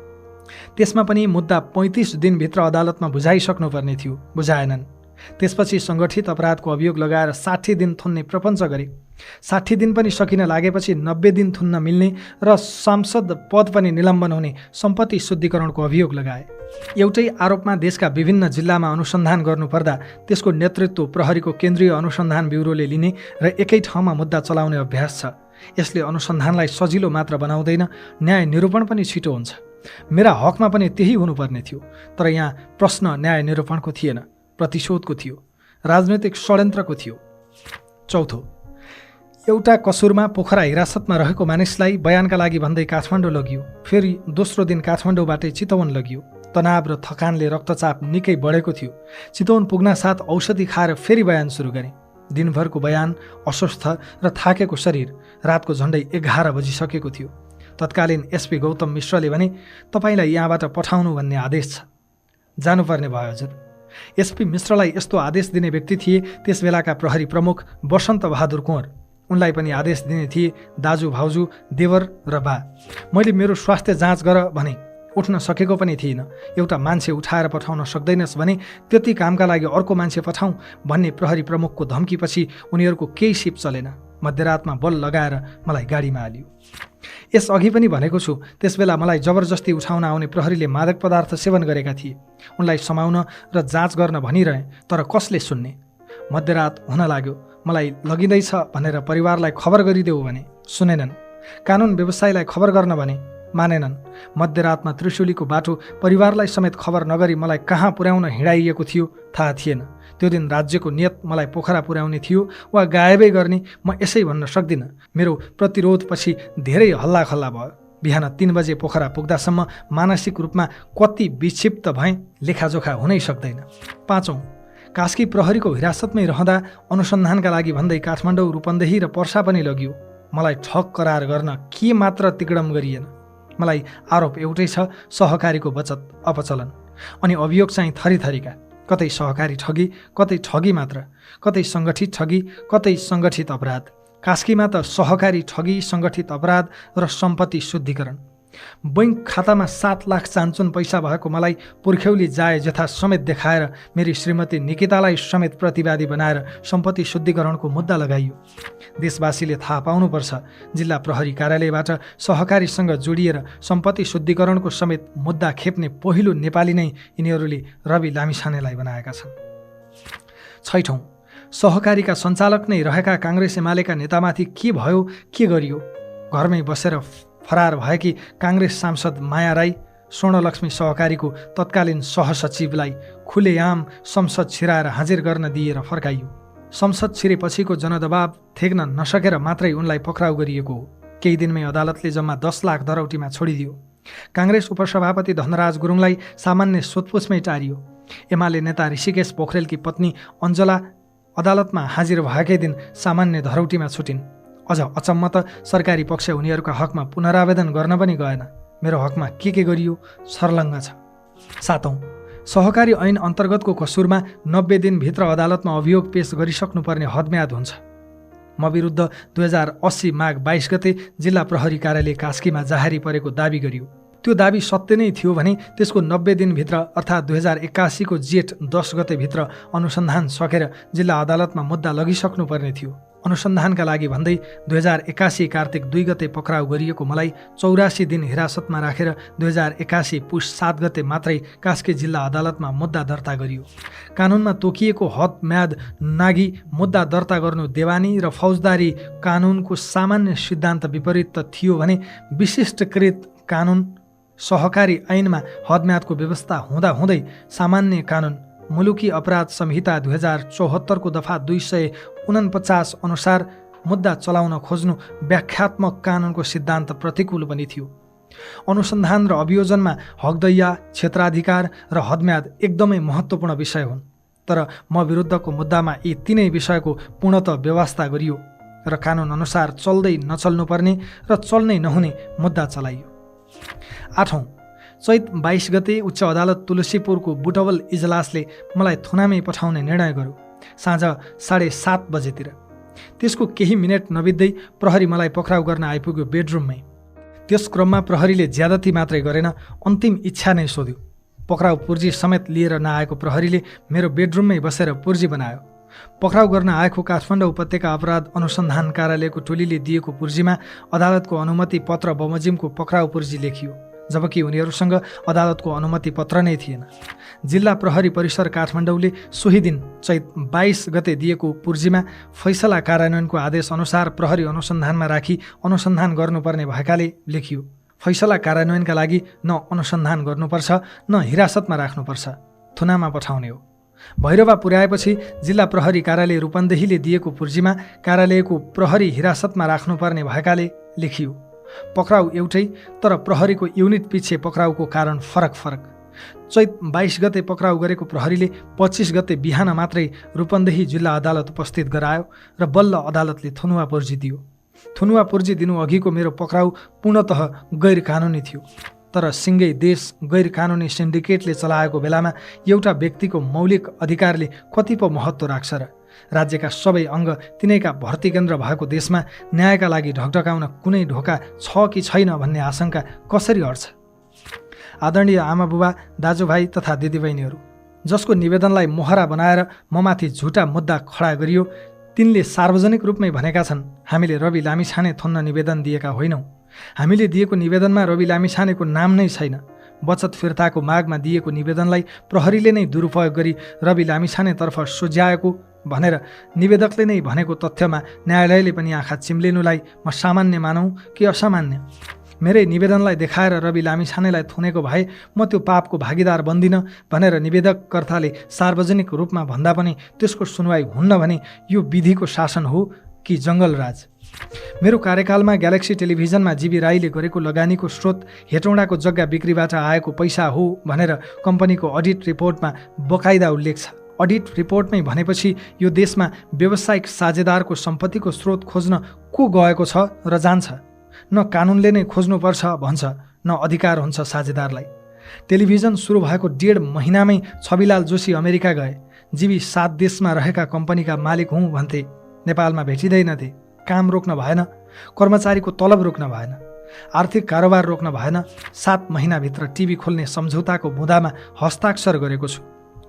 त्यसमा पनि मुद्दा 35 दिनभित्र अदालतमा बुझाइसक्नुपर्ने थियो, बुझाएनन्। त्यसपछि सङ्गठित अपराधको अभियोग लगाएर 60 दिन थुन्ने प्रपञ्च गरे। 60 दिन पनि सकिन लागेपछि 90 दिन थुन्न मिल्ने र सांसद पद पनि निलम्बन हुने सम्पत्ति शुद्धिकरणको अभियोग लगाए। एउटै आरोपमा देशका विभिन्न जिल्लामा अनुसन्धान गर्नुपर्दा त्यसको नेतृत्व प्रहरीको केन्द्रीय अनुसन्धान ब्युरोले लिने र एकै ठाउँमा मुद्दा चलाउने अभ्यास छ। यसले अनुसन्धानलाई सजिलो मात्र बनाउँदैन, न्याय निरूपण पनि छिटो हुन्छ। मेरा हकमा पनि त्यही हुनुपर्ने थियो, तर यहाँ प्रश्न न्याय निरूपणको थिएन, प्रतिशोधको थियो, राजनैतिक षड्यन्त्रको थियो। चौथो, एउटा कसुरमा पोखरा हिरासतमा रहेको मानिसलाई बयानका लागि भन्दै काठमाडौँ लगियो। फेरि दोस्रो दिन काठमाडौँबाटै चितवन लगियो। तनाव र थकानले रक्तचाप निकै बढेको थियो। चितवन पुग्न साथ औषधि खाएर फेरि बयान सुरु गरेँ। दिनभरको बयान, अस्वस्थ र थाकेको शरीर, रातको झन्डै 11 बजिसकेको थियो। तत्कालीन एसपी गौतम मिश्रले भने, तपाईँलाई यहाँबाट पठाउनु भन्ने आदेश छ। जानुपर्ने भयो हजुर। एसपी मिश्रलाई यस्तो आदेश दिने व्यक्ति थिए त्यस बेलाका प्रहरी प्रमुख वसन्त बहादुर कुँवर। उनलाई पनि आदेश दिने थिए दाजु, भाउजू, देवर र बा। मैले मेरो स्वास्थ्य जाँच गर भने उठ्न सकेको पनि थिइनँ। एउटा मान्छे उठाएर पठाउन सक्दैनस् भने त्यति कामका लागि अर्को मान्छे पठाउँ भन्ने प्रहरी प्रमुखको धम्कीपछि उनीहरूको केही सिप चलेन। मध्यरातमा बल लगाएर मलाई गाडीमा हालियो। यसअघि पनि भनेको छु, त्यसबेला मलाई जबरजस्ती उठाउन आउने प्रहरीले मादक पदार्थ सेवन गरेका थिए। उनलाई समाउन र जाँच गर्न भनिरहे, तर कसले सुन्ने? मध्यरात हुन लाग्यो। मलाई लगिँदैछ भनेर परिवारलाई खबर गरिदेऊ भने सुनेनन्। कानुन व्यवसायीलाई खबर गर्न भने मानेनन्। मध्यरातमा त्रिशुलीको बाटो परिवारलाई समेत खबर नगरी मलाई कहाँ पुर्याउन हिँडाइएको थियो थाहा थिएन। त्यो दिन राज्यको नियत मलाई पोखरा पुर्याउने थियो वा गायबै गर्ने म यसै भन्न सक्दिनँ। मेरो प्रतिरोधपछि धेरै हल्लाखल्ला भयो। बिहान 3 बजे पोखरा पुग्दासम्म मानसिक रूपमा कति विक्षिप्त भएँ लेखाजोखा हुनै सक्दैन। पाँचौं, कास्की प्रहरीको हिरासतमै रहँदा अनुसन्धानका लागि भन्दै काठमाडौँ, रूपन्देही र पर्सा पनि लगियो। मलाई ठग करार गर्न के मात्र तिकडम गरिएन। मलाई आरोप एउटै छ, सहकारीको बचत अपचलन। अनि अभियोग चाहिँ थरीथरीका, कतै सहकारी ठगी, कतै ठगी मात्र, कतै सङ्गठित ठगी, कतै सङ्गठित अपराध। कास्कीमा त सहकारी ठगी, सङ्गठित अपराध र सम्पत्ति शुद्धिकरण। बैंक खातामा 7 लाख चान्चुन पैसा भएको मलाई पुर्ख्यौली जाए जथा समेत देखाएर मेरी श्रीमती निकितालाई समेत प्रतिवादी बनाएर सम्पत्ति शुद्धिकरणको मुद्दा लगाइयो। देशवासीले थाहा पाउनुपर्छ, जिल्ला प्रहरी कार्यालयबाट सहकारीसँग जोडिएर सम्पत्ति शुद्धिकरणको समेत मुद्दा खेप्ने पहिलो नेपाली नै यिनीहरूले रवि लामिछानेलाई बनाएका छन्। छैठौं, सहकारीका सञ्चालक नै रहेका काङ्ग्रेस एमालेका नेतामाथि के भयो, के गरियो? घरमै बसेर फरार भएकी काङ्ग्रेस सांसद माया राई स्वर्णलक्ष्मी सहकारीको तत्कालीन सहसचिवलाई खुलेआम संसद छिराएर हाजिर गर्न दिएर फर्काइयो। संसद छिरेपछिको जनदबाब थेग्न नसकेर मात्रै उनलाई पक्राउ गरिएको हो। केही दिनमै अदालतले जम्मा 10 लाख दरौटीमा छोडिदियो। काङ्ग्रेस उपसभापति धनराज गुरुङलाई सामान्य सोधपुछमै टारियो। एमाले नेता ऋषिकेश पोखरेलकी पत्नी अञ्जला अदालतमा हाजिर भएकै दिन सामान्य धरौटीमा छुटिन्। अझ अचम्म त सरकारी पक्ष उनीहरूका हकमा पुनरावेदन गर्न पनि गएन। मेरो हकमा के गरियो सर्लङ्ग छ। सातौं, सहकारी ऐन अन्तर्गतको कसुरमा 90 दिनभित्र अदालतमा अभियोग पेश गरिसक्नुपर्ने हदम्याद हुन्छ। म विरुद्ध 2080 माघ 22 गते जिल्ला प्रहरी कार्यालय कास्कीमा जाहेरी परेको दाबी गरियो। त्यो दाबी सत्य नै थियो भने त्यसको 90 दिनभित्र अर्थात् 2081 को जेठ 10 गतेभित्र अनुसन्धान सकेर जिल्ला अदालतमा मुद्दा लगिसक्नुपर्ने थियो। अनुसन्धानका लागि भन्दै 2081 कार्तिक 2 गते पक्राउ गरिएको मलाई 84 दिन हिरासतमा राखेर 2081 पुष 7 गते मात्रै कास्की जिल्ला अदालतमा मुद्दा दर्ता गरियो। कानुनमा तोकिएको हद म्याद नागी मुद्दा दर्ता गर्नु देवानी र फौजदारी कानुनको सामान्य सिद्धान्त विपरीत त थियो भने विशिष्टकृत कानुन सहकारी ऐनमा हदम्यादको व्यवस्था हुँदाहुँदै सामान्य कानुन मुलुकी अपराध संहिता 2074 को दफा 249 अनुसार मुद्दा चलाउन खोज्नु व्याख्यात्मक कानुनको सिद्धान्त प्रतिकूल पनि थियो। अनुसन्धान र अभियोजनमा हकदैया, क्षेत्राधिकार र हदम्याद एकदमै महत्त्वपूर्ण विषय हुन्। तर म विरुद्धको मुद्दामा यी तीनै विषयको पूर्णतः व्यवस्था गरियो र कानुन अनुसार चल्दै नचल्नुपर्ने र चल्नै नहुने मुद्दा चलाइयो। आठौं, चैत 22 गते उच्च अदालत तुलसीपुरको बुटवल इजलासले मलाई थुनामै पठाउने निर्णय गर्यो साँझ 7:30 बजेतिर। त्यसको केही मिनेट नबित्दै प्रहरी मलाई पक्राउ गर्न आइपुग्यो बेडरुममै। त्यस क्रममा प्रहरीले ज्यादती मात्रै गरेन, अन्तिम इच्छा नै सोध्यो। पक्राउ पूर्जी समेत लिएर नआएको प्रहरीले मेरो बेडरुममै बसेर पूर्जी बनायो। पक्राउ गर्न आएको काठमाडौँ उपत्यका अपराध अनुसन्धान कार्यालयको टोलीले दिएको पूर्जीमा अदालतको अनुमति पत्र बमोजिमको पक्राउ पूर्जी लेखियो, जबकि उनीहरूसँग अदालतको अनुमति पत्र नै थिएन। जिल्ला प्रहरी परिसर काठमाडौँले सोही दिन चैत 22 गते दिएको पूर्जीमा फैसला कार्यान्वयनको आदेश अनुसार प्रहरी अनुसन्धानमा राखी अनुसन्धान गर्नुपर्ने भएकाले लेखियो। फैसला कार्यान्वयनका लागि न अनुसन्धान गर्नुपर्छ न हिरासतमा राख्नुपर्छ, थुनामा पठाउने हो। भैरवा पुर्याएपछि जिल्ला प्रहरी कार्यालय रूपन्देहीले दिएको पूर्जीमा कार्यालयको प्रहरी हिरासतमा राख्नुपर्ने भएकाले लेखियो। पक्राउ एउटै, तर प्रहरीको युनिट पिछे पक्राउको कारण फरक फरक। चैत 22 गते पक्राउ गरेको प्रहरीले 25 गते बिहान मात्रै रूपन्देही जिल्ला अदालत उपस्थित गरायो र बल्ल अदालतले थुनुवा पूर्जी दियो। थुनुवा पूर्जी दिनु अघिको मेरो पक्राउ पूर्णतः गैर कानुनी थियो, तर सिङ्गै देश गैर कानुनी सिन्डिकेटले चलाएको बेलामा एउटा व्यक्तिको मौलिक अधिकारले कति पो महत्त्व राख्छ र? राज्यका सबै अङ्ग तिनैका भर्ती केन्द्र भएको देशमा न्यायका लागि ढकढकाउन कुनै ढोका छ कि छैन भन्ने आशंका कसरी हट्छ? आदरणीय आमाबुबा, दाजुभाइ तथा दिदीबहिनीहरू, जसको निवेदनलाई मोहरा बनाएर ममाथि झुटा मुद्दा खडा गरियो, तिनले सार्वजनिक रूपमै भनेका छन् हामीले रवि लामिछाने थुन्न निवेदन दिएका होइनौँ। हामीले दिएको निवेदनमा रवि लामिछानेको नाम नै छैन। बचत फिर्ताको मागमा दिएको निवेदनलाई प्रहरीले नै दुरुपयोग गरी रवि लामिछानेतर्फ सुझ्याएको भनेर निवेदकले नै भनेको तथ्यमा न्यायालयले पनि आँखा चिम्लिनुलाई म सामान्य मानौँ कि असामान्य? मेरै निवेदनलाई देखाएर रवि लामिछानेलाई थुनेको भए म त्यो पापको भागीदार बन्दिनँ भनेर निवेदककर्ताले सार्वजनिक रूपमा भन्दा पनि त्यसको सुनवाई हुन्न भने यो विधिको शासन हो कि जङ्गलराज? मेरो कार्यकालमा ग्यालेक्सी टेलिभिजनमा जीबी राईले गरेको लगानीको स्रोत हेटौँडाको जग्गा बिक्रीबाट आएको पैसा हो भनेर कम्पनीको अडिट रिपोर्टमा बकाइदा उल्लेख छ। अडिट रिपोर्टमै भनेपछि यो देशमा व्यावसायिक साझेदारको सम्पत्तिको स्रोत खोज्न को गएको छ र जान्छ? न कानुनले नै खोज्नुपर्छ भन्छ, न अधिकार हुन्छ साझेदारलाई। टेलिभिजन सुरु भएको 1.5 महिनामै छविलाल जोशी अमेरिका गए। जीबी 7 देशमा रहेका कम्पनीका मालिक हुँ भन्थे, नेपालमा भेटिँदैनथे। काम रोक्न भएन, कर्मचारीको तलब रोक्न भएन, आर्थिक कारोबार रोक्न भएन। 7 महिनाभित्र टिभी खोल्ने सम्झौताको बुँदामा हस्ताक्षर गरेको छु।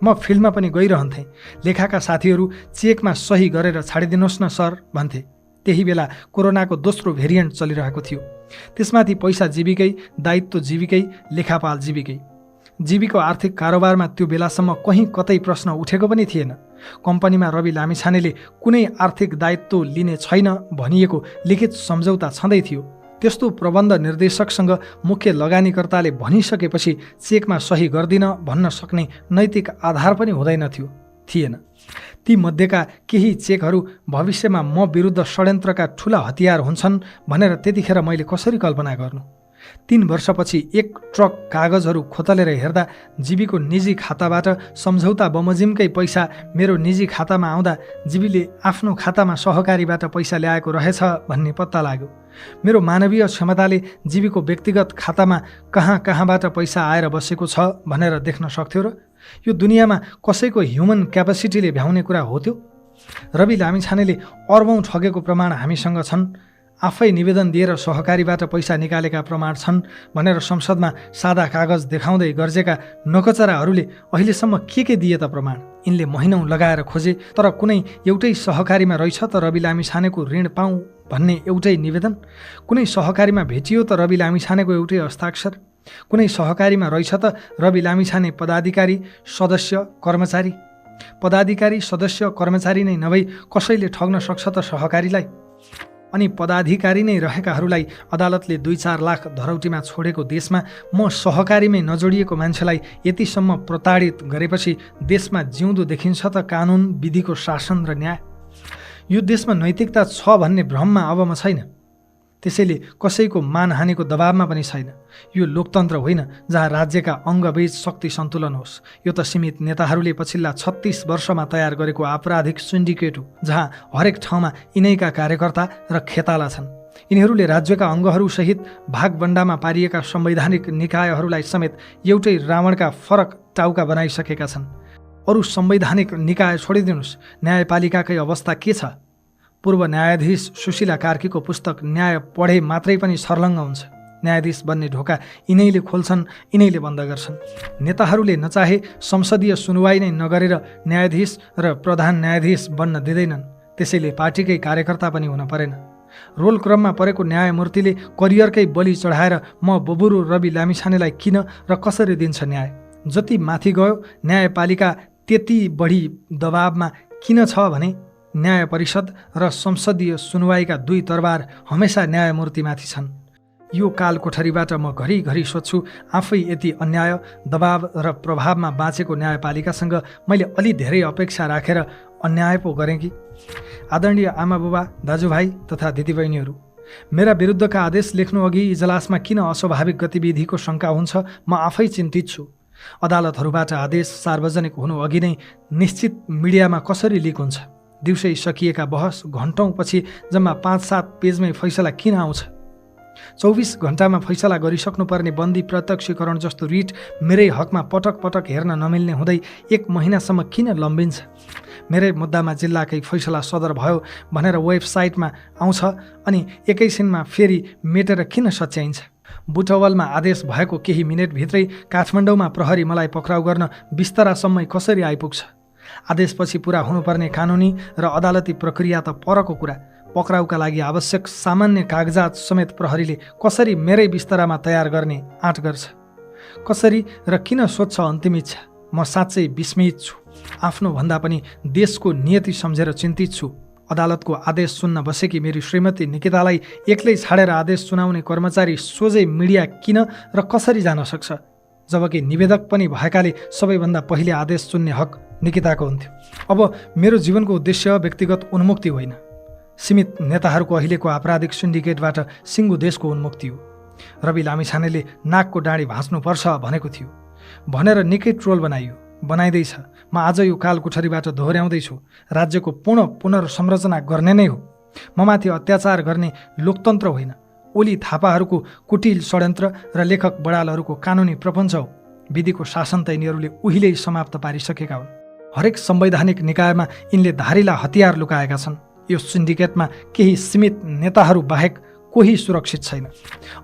म फिल्डमा पनि गइरहन्थेँ। लेखाका साथीहरू चेकमा सही गरेर छाडिदिनुहोस् न सर भन्थे। त्यही बेला कोरोनाको दोस्रो भेरिएन्ट चलिरहेको थियो। त्यसमाथि पैसा जीविकै, दायित्व जीविकै, लेखापाल जीविकै। जीवीको आर्थिक कारोबारमा त्यो बेलासम्म कहीँ कतै प्रश्न उठेको पनि थिएन। कम्पनीमा रवि लामिछानेले कुनै आर्थिक दायित्व लिने छैन भनिएको लिखित सम्झौता छँदै थियो। त्यस्तो प्रबन्ध निर्देशकसँग मुख्य लगानीकर्ताले भनिसकेपछि चेकमा सही गर्दिन भन्न सक्ने नैतिक आधार पनि थिएन। ती मध्येका केही चेकहरू भविष्यमा म विरुद्ध षड्यन्त्रका ठुला हतियार हुन्छन् भनेर त्यतिखेर मैले कसरी कल्पना गर्नु? 3 वर्षपछि 1 ट्रक कागजहरू खोतलेर हेर्दा जीवीको निजी खाताबाट सम्झौता बमोजिमकै पैसा मेरो निजी खातामा आउँदा जीवीले आफ्नो खातामा सहकारीबाट पैसा ल्याएको रहेछ भन्ने पत्ता लाग्यो। मेरो मानवीय क्षमताले जीवीको व्यक्तिगत खातामा कहाँबाट पैसा आएर बसेको छ भनेर देख्न सक्थ्यो र? यो दुनियाँमा कसैको ह्युमन क्यापेसिटीले भ्याउने कुरा हो त्यो? रवि लामिछानेले अर्बौं ठगेको प्रमाण हामीसँग छन्। आफै निवेदन दिएर सहकारीबाट पैसा निकालेका प्रमाण छन् भनेर संसदमा सादा कागज देखाउँदै गर्जेका नकचराहरूले अहिलेसम्म के दिए त प्रमाण? यिनले महिनौँ लगाएर खोजे, तर कुनै एउटै सहकारीमा रहेछ त रवि लामिछानेको ऋण पाऊँ भन्ने एउटै निवेदन? कुनै सहकारीमा भेटियो त रवि लामिछानेको एउटै हस्ताक्षर? कुनै सहकारीमा रहेछ त रवि लामिछाने पदाधिकारी, सदस्य, कर्मचारी? पदाधिकारी, सदस्य, कर्मचारी नै नभई कसैले ठग्न सक्छ त सहकारीलाई? अनि पदाधिकारी नै रहेकाहरूलाई अदालतले 2-4 लाख धरौटीमा छोडेको देशमा म सहकारीमै नजोडिएको मान्छेलाई यतिसम्म प्रताडित गरेपछि देशमा जिउँदो देखिन्छ त कानुन, विधिको शासन र न्याय? यो देशमा नैतिकता छ भन्ने भ्रममा अब म छैन। त्यसैले कसैको मानहानिको दबावमा पनि छैन। यो लोकतन्त्र होइन जहाँ राज्यका अङ्गबीच शक्ति सन्तुलन होस्। यो त सीमित नेताहरूले पछिल्ला 36 वर्षमा तयार गरेको आपराधिक सिन्डिकेट हो, जहाँ हरेक ठाउँमा यिनैका कार्यकर्ता र खेताला छन्। यिनीहरूले राज्यका अङ्गहरूसहित भागबण्डामा पारिएका संवैधानिक निकायहरूलाई समेत एउटै रावणका फरक टाउका बनाइसकेका छन्। अरू संवैधानिक निकाय छोडिदिनुहोस्, न्यायपालिकाकै अवस्था के छ? पूर्व न्यायाधीश सुशीला कार्कीको पुस्तक न्याय पढे मात्रै पनि सर्लङ्ग हुन्छ। न्यायाधीश बन्ने ढोका यिनैले खोल्छन्, यिनैले बन्द गर्छन्। नेताहरूले नचाहे संसदीय सुनवाई नै नगरेर न्यायाधीश र प्रधान न्यायाधीश बन्न दिँदैनन्। त्यसैले पार्टीकै कार्यकर्ता पनि हुन परेन। रोल क्रममा परेको न्यायमूर्तिले करियरकै बलि चढाएर म बबुरु रवि लामिछानेलाई किन र कसरी दिन्छ न्याय? जति माथि गयो न्यायपालिका त्यति बढी दबावमा किन छ भने न्याय परिषद र संसदीय सुनवाईका दुई तरबार हमेसा न्यायमूर्तिमाथि छन्। यो काल कोठरीबाट म घरिघरि सोध्छु, आफै यति अन्याय, दबाव र प्रभावमा बाँचेको न्यायपालिकासँग मैले अलि धेरै अपेक्षा राखेर अन्याय पो गरेँ कि? आदरणीय आमाबुबा, दाजुभाइ तथा दिदीबहिनीहरू, मेरा विरुद्धका आदेश लेख्नु अघि इजलासमा किन अस्वाभाविक गतिविधिको शङ्का हुन्छ म आफै चिन्तित छु। अदालतहरूबाट आदेश सार्वजनिक हुनु अघि नै निश्चित मिडियामा कसरी लिक हुन्छ? दिउँसै सकिएका बहस घन्टौँपछि जम्मा 5-7 पेजमै फैसला किन आउँछ? 24 घण्टामा फैसला गरिसक्नुपर्ने बन्दी प्रत्यक्षीकरण जस्तो रिट मेरै हकमा पटक पटक हेर्न नमिल्ने हुँदै 1 महिनासम्म किन लम्बिन्छ? मेरै मुद्दामा जिल्लाकै फैसला सदर भयो भनेर वेबसाइटमा आउँछ अनि एकैछिनमा फेरि मेटेर किन सच्याइन्छ? बुटवलमा आदेश भएको केही मिनेटभित्रै काठमाडौँमा प्रहरी मलाई पक्राउ गर्न बिस्तरासम्मै कसरी आइपुग्छ? आदेशपछि पुरा हुनुपर्ने कानुनी र अदालती प्रक्रिया त परको कुरा। पक्राउका लागि आवश्यक सामान्य कागजात समेत प्रहरीले कसरी मेरै बिस्तरामा तयार गर्ने आँट गर्छ? कसरी र किन सोध्छ अन्तिम इच्छा? म साँच्चै विस्मित छु। आफ्नो भन्दा पनि देशको नियति सम्झेर चिन्तित छु। अदालतको आदेश सुन्न बसेकी मेरी श्रीमती निकितालाई एक्लै छाडेर आदेश सुनाउने कर्मचारी सोझै मिडिया किन र कसरी जान सक्छ? जबकि निवेदक पनि भएकाले सबैभन्दा पहिले आदेश सुन्ने हक निकिताको हुन्थ्यो। अब मेरो जीवनको उद्देश्य व्यक्तिगत उन्मुक्ति होइन, सीमित नेताहरूको अहिलेको आपराधिक सिन्डिकेटबाट सिङ्गो देशको उन्मुक्ति हो। रवि लामिछानेले नाकको डाँडी भाँच्नुपर्छ भनेको थियो भनेर निकै ट्रोल बनाइयो, बनाइँदैछ। म आज यो काल कोठरीबाट दोहोऱ्याउँदैछु, राज्यको पुनर्संरचना गर्ने नै हो। ममाथि अत्याचार गर्ने लोकतन्त्र होइन, ओली थापाहरूको कुटिल षड्यन्त्र र लेखक बडालहरूको कानुनी प्रपञ्च हो। विधिको शासन त यिनीहरूले उहिल्यै समाप्त पारिसकेका हुन्। हरेक संवैधानिक निकायमा यिनले धारिला हतियार लुकाएका छन्। यो सिन्डिकेटमा केही सीमित नेताहरू बाहेक कोही सुरक्षित छैन।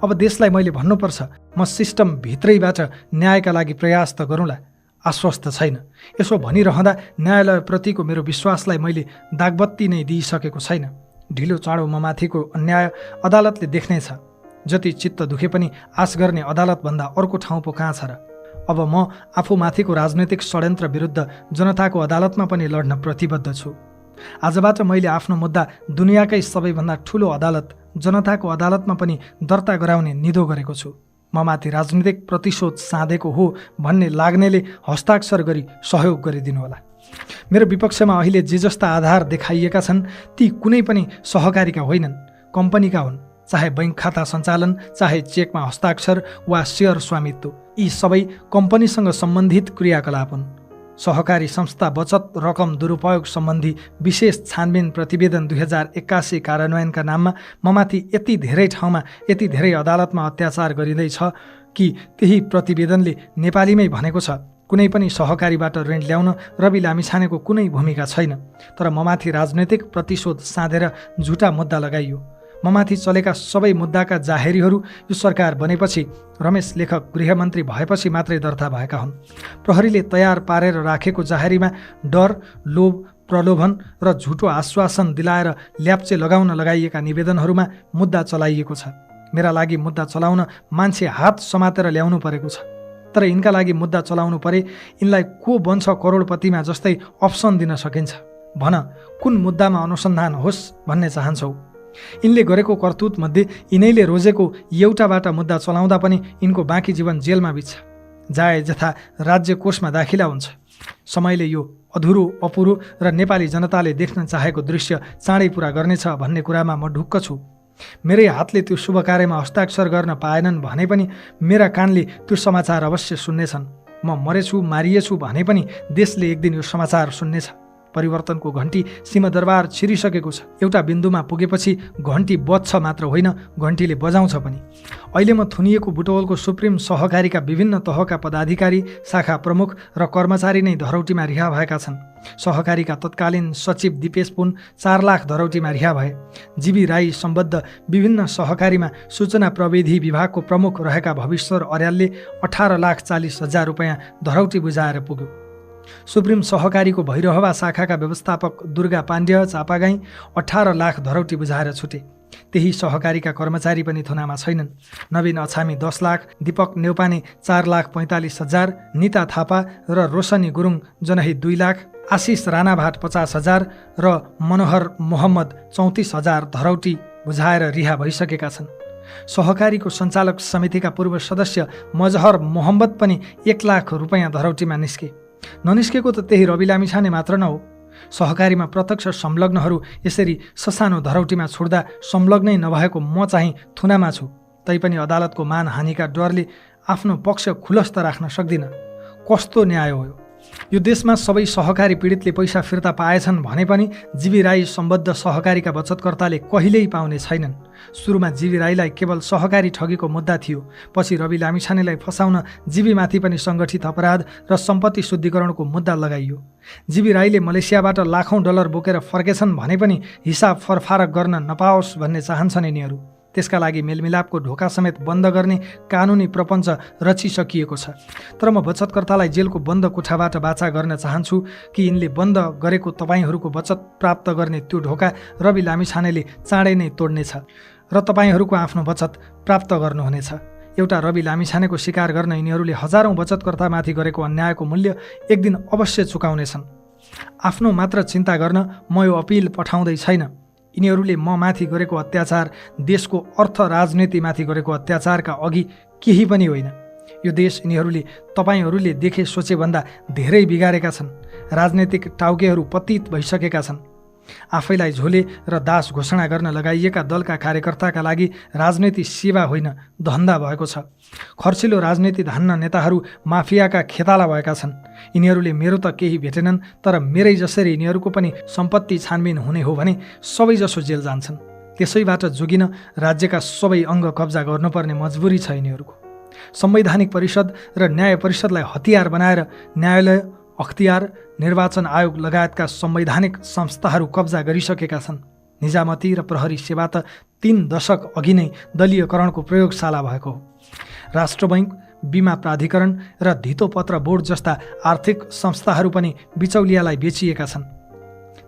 अब देशलाई मैले भन्नुपर्छ, म सिस्टम भित्रैबाट न्यायका लागि प्रयास त गरौँला, आश्वस्त छैन। यसो भनिरहँदा न्यायालयप्रतिको मेरो विश्वासलाई मैले दागबत्ती नै दिइसकेको छैन। ढिलो चाँडो ममाथिको अन्याय अदालतले देख्नेछ। जति चित्त दुखे पनि आश गर्ने अदालतभन्दा अर्को ठाउँ पो कहाँ छ र? अब म आफूमाथिको राजनैतिक षड्यन्त्र विरुद्ध जनताको अदालतमा पनि लड्न प्रतिबद्ध छु। आजबाट मैले आफ्नो मुद्दा दुनियाँकै सबैभन्दा ठुलो अदालत जनताको अदालतमा पनि दर्ता गराउने निधो गरेको छु। ममाथि राजनीतिक प्रतिशोध साँधेको हो भन्ने लाग्नेले हस्ताक्षर गरी सहयोग गरिदिनुहोला। मेरो विपक्षमा अहिले जे जस्ता आधार देखाइएका छन् ती कुनै पनि सहकारीका होइनन्, कम्पनीका हुन्। चाहे बैंक खाता सञ्चालन, चाहे चेकमा हस्ताक्षर वा सेयर स्वामित्व, यी सबै कम्पनीसँग सम्बन्धित क्रियाकलाप हुन्। सहकारी संस्था बचत रकम दुरुपयोग सम्बन्धी विशेष छानबिन प्रतिवेदन 2081 कार्यान्वयनका नाममा ममाथि यति धेरै ठाउँमा, यति धेरै अदालतमा अत्याचार गरिँदैछ कि त्यही प्रतिवेदनले नेपालीमै भनेको छ, कुनै पनि सहकारीबाट ऋण ल्याउन रवि लामिछानेको कुनै भूमिका छैन। तर ममाथि राजनैतिक प्रतिशोध साँधेर झुटा मुद्दा लगाइयो। ममाथि चलेका सबै मुद्दाका जाहेरीहरू यो सरकार बनेपछि, रमेश लेखक गृहमन्त्री भएपछि मात्रै दर्ता भएका हुन्। प्रहरीले तयार पारेर राखेको जाहेरीमा डर, लोभ, प्रलोभन र झुटो आश्वासन दिलाएर ल्याप्चे लगाउन लगाइएका निवेदनहरूमा मुद्दा चलाइएको छ। मेरा लागि मुद्दा चलाउन मान्छे हात समातेर ल्याउनु परेको छ। तर यिनका लागि मुद्दा चलाउनु परे यिनलाई को बन्छ करोडपतिमा जस्तै अप्सन दिन सकिन्छ? भन, कुन मुद्दामा अनुसन्धान होस् भन्ने चाहन्छौ? यिनले गरेको करतुत मध्ये यिनैले रोजेको एउटाबाट मुद्दा चलाउँदा पनि यिनको बाँकी जीवन जेलमा बित्छ। जाए जथा राज्य कोषमा दाखिला हुन्छ। समयले यो अधुरो, अपुरो र नेपाली जनताले देख्न चाहेको दृश्य चाँडै पुरा गर्नेछ भन्ने कुरामा म ढुक्क छु। मेरै हातले त्यो शुभ कार्यमा हस्ताक्षर गर्न पाएनन् भने पनि मेरा कानले त्यो समाचार अवश्य सुन्नेछन्। म मरेछु, मारिएछु भने पनि देशले एक दिन यो समाचार सुन्नेछ। परिवर्तनको घन्टी सिंहदरबार छिरिसकेको छ। एउटा बिन्दुमा पुगेपछि घन्टी बज्छ मात्र होइन, घन्टीले बजाउँछ पनि। अहिले म थुनिएको बुटवलको सुप्रिम सहकारीका विभिन्न तहका पदाधिकारी, शाखा प्रमुख र कर्मचारी नै धरौटीमा रिहा भएका छन्। सहकारीका तत्कालीन सचिव दिपेश पुन 4 लाख धरौटीमा रिहा भए। जीवी राई सम्बद्ध विभिन्न सहकारीमा सूचना प्रविधि विभागको प्रमुख रहेका भविश्वर अर्यालले 18,40,000 रुपैयाँ धरौटी बुझाएर पुग्यो। सुप्रिम सहकारीको भैरहवा शाखाका व्यवस्थापक दुर्गा पाण्ड्य चापागाई 18 लाख धरौटी बुझाएर छुटे। त्यही सहकारीका कर्मचारी पनि थुनामा छैनन्। नवीन अछामी 10 लाख, दीपक नेउपाने 4,45,000, निता थापा र रोशनी गुरुङ जनही 2 लाख, आशिष राणाभाट 50,000 र मनोहर मोहम्मद 34,000 धरौटी बुझाएर रिहा भइसकेका छन्। सहकारीको सञ्चालक समितिका पूर्व सदस्य मजहर मोहम्मद पनि 1 लाख रुपैयाँ धरौटीमा निस्के। ननिस्केको त त्यही रवि लामिछाने मात्र न हो। सहकारीमा प्रत्यक्ष संलग्नहरू यसरी ससानो धरौटीमा छुट्दा संलग्नै नभएको म चाहिँ थुनामा छु। तैपनि अदालतको मानहानिका डरले आफ्नो पक्ष खुलस्त राख्न सक्दिनँ। कस्तो न्याय हो यो? देशमा सबै सहकारी पीडितले पैसा फिर्ता पाएछन् भने पनि जीवी राई सम्बद्ध सहकारीका बचतकर्ताले कहिल्यै पाउने छैनन्। सुरुमा जीवी राईलाई केवल सहकारी ठगीको मुद्दा थियो। पछि रवि लामिछानेलाई फसाउन जीवीमाथि पनि सङ्गठित अपराध र सम्पत्ति शुद्धिकरणको मुद्दा लगाइयो। जीवी राईले मलेसियाबाट लाखौँ डलर बोकेर फर्केछन् भने पनि हिसाब फरफारक गर्न नपाओस् भन्ने चाहन्छन् यिनीहरू। त्यसका लागि मेलमिलापको ढोका समेत बन्द गर्ने कानुनी प्रपञ्च रचिसकिएको छ। तर म बचतकर्तालाई जेलको बन्द कोठाबाट बाचा गर्न चाहन्छु कि यिनले बन्द गरेको तपाईँहरूको बचत प्राप्त गर्ने त्यो ढोका रवि लामिछानेले चाँडै नै तोड्नेछ र तपाईँहरूको आफ्नो बचत प्राप्त गर्नुहुनेछ। एउटा रवि लामिछानेको शिकार गर्न यिनीहरूले हजारौँ बचतकर्तामाथि गरेको अन्यायको मूल्य एक दिन अवश्य चुकाउनेछन्। आफ्नो मात्र चिन्ता गर्न म यो अपिल पठाउँदै छैन। यिनीहरूले म माथि गरेको अत्याचार देशको अर्थ राजनीतिमाथि गरेको अत्याचारका अघि केही पनि होइन। यो देश यिनीहरूले तपाईँहरूले देखे सोचेभन्दा धेरै बिगारेका छन्। राजनैतिक टाउकेहरू पतित भइसकेका छन्। आफैलाई झोले र दास घोषणा गर्न लगाइएका दलका कार्यकर्ताका लागि राजनीति सेवा होइन, धन्दा भएको छ। खर्चिलो राजनीति धान्न नेताहरू माफियाका खेताला भएका छन्। यिनीहरूले मेरो त केही भेटेनन्, तर मेरै जसरी यिनीहरूको पनि सम्पत्ति छानबिन हुने हो भने सबैजसो जेल जान्छन्। त्यसैबाट जोगिन राज्यका सबै अङ्ग कब्जा गर्नुपर्ने मजबुरी छ यिनीहरूको। संवैधानिक परिषद र न्याय परिषदलाई हतियार बनाएर न्यायालय, अख्तियार, निर्वाचन आयोग लगायतका संवैधानिक संस्थाहरू कब्जा गरिसकेका छन्। निजामती र प्रहरी सेवा त 3 दशक अघि नै दलीयकरणको प्रयोगशाला भएको हो। राष्ट्र बैङ्क, बिमा प्राधिकरण र धितोपत्र बोर्ड जस्ता आर्थिक संस्थाहरू पनि बिचौलियालाई बेचिएका छन्।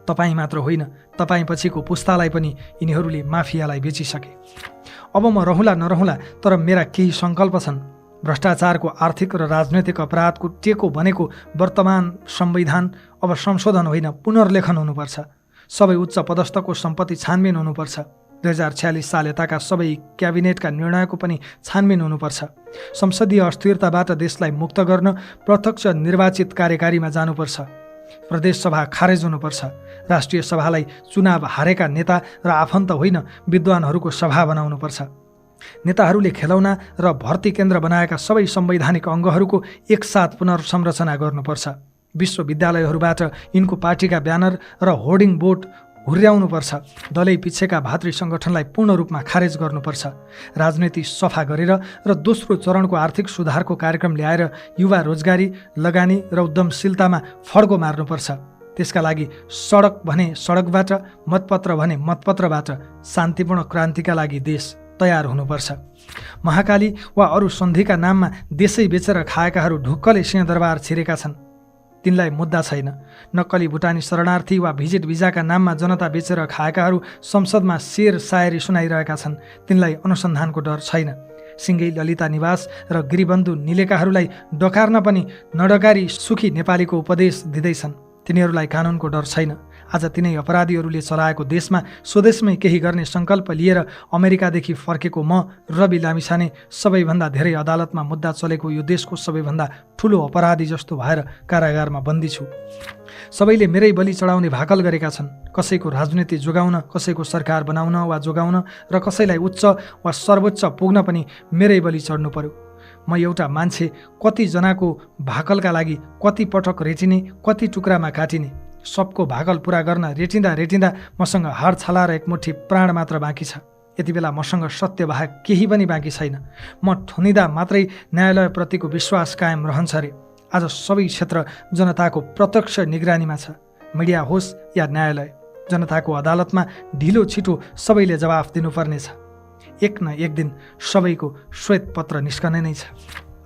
तपाईँ मात्र होइन, तपाईँ पछिको पुस्तालाई पनि यिनीहरूले माफियालाई बेचिसके। अब म रहँला नरहँला, तर मेरा केही सङ्कल्प छन्। भ्रष्टाचारको आर्थिक र राजनैतिक अपराधको टेको बनेको वर्तमान संविधान अब संशोधन होइन, पुनर्लेखन हुनुपर्छ। सबै उच्च पदस्थको सम्पत्ति छानबिन हुनुपर्छ। 2046 साल यताका सबै क्याबिनेटका निर्णयको पनि छानबिन हुनुपर्छ। संसदीय अस्थिरताबाट देशलाई मुक्त गर्न प्रत्यक्ष निर्वाचित कार्यकारीमा जानुपर्छ। प्रदेश सभा खारेज हुनुपर्छ। राष्ट्रिय सभालाई चुनाव हारेका नेता र आफन्त होइन, विद्वानहरूको सभा बनाउनुपर्छ। नेताहरूले खेलौना र भर्ती केन्द्र बनाएका सबै संवैधानिक अङ्गहरूको एकसाथ पुनर्संरचना गर्नुपर्छ। विश्वविद्यालयहरूबाट यिनको पार्टीका ब्यानर र होर्डिङ बोर्ड हुर्याउनुपर्छ। दलै पिछेका भातृ सङ्गठनलाई पूर्ण रूपमा खारेज गर्नुपर्छ। राजनीति सफा गरेर र दोस्रो चरणको आर्थिक सुधारको कार्यक्रम ल्याएर युवा रोजगारी, लगानी र उद्यमशीलतामा फड्को मार्नुपर्छ। त्यसका लागि सडक भने सडकबाट, मतपत्र भने मतपत्रबाट शान्तिपूर्ण क्रान्तिका लागि देश तयार हुनुपर्छ। महाकाली वा अरू सन्धिका नाममा देशै बेचेर खाएकाहरू ढुक्कले सिंहदरबार छिरेका छन्। तिनलाई मुद्दा छैन। नक्कली भुटानी शरणार्थी वा भिजिट भिजाका नाममा जनता बेचेर खाएकाहरू संसदमा शेर सायरी सुनाइरहेका छन्। तिनलाई अनुसन्धानको डर छैन। सिङ्गै ललिता निवास र गिरिबन्धु निलेकाहरूलाई डकार्न पनि नडकारी सुखी नेपालीको उपदेश दिँदैछन्। तिनीहरूलाई कानुनको डर छैन। आज तिनै अपराधीहरूले चलाएको देशमा स्वदेशमै केही गर्ने सङ्कल्प लिएर अमेरिकादेखि फर्केको म रवि लामिछाने सबैभन्दा धेरै अदालतमा मुद्दा चलेको यो देशको सबैभन्दा ठुलो अपराधी जस्तो भएर कारागारमा बन्दी छु। सबैले मेरै बलि चढाउने भाकल गरेका छन्। कसैको राजनीति जोगाउन, कसैको सरकार बनाउन वा जोगाउन र कसैलाई उच्च वा सर्वोच्च पुग्न पनि मेरै बलि चढ्नु पर्यो। म एउटा मान्छे कतिजनाको भाकलका लागि कति पटक रेटिने, कति टुक्रामा काटिने, सबको भागल पुरा गर्न रेटिँदा मसँग हाड छाला र एक मुठी प्राण मात्र बाँकी छ। यति बेला मसँग सत्य बाहेक केही पनि बाँकी छैन। म ठुनिँदा मात्रै न्यायालयप्रतिको विश्वास कायम रहन्छ रे। आज सबै क्षेत्र जनताको प्रत्यक्ष निगरानीमा छ। मिडिया होस् या न्यायालय, जनताको अदालतमा ढिलो छिटो सबैले जवाफ दिनुपर्नेछ। एक न एक दिन सबैको श्वेत पत्र निस्कने नै छ।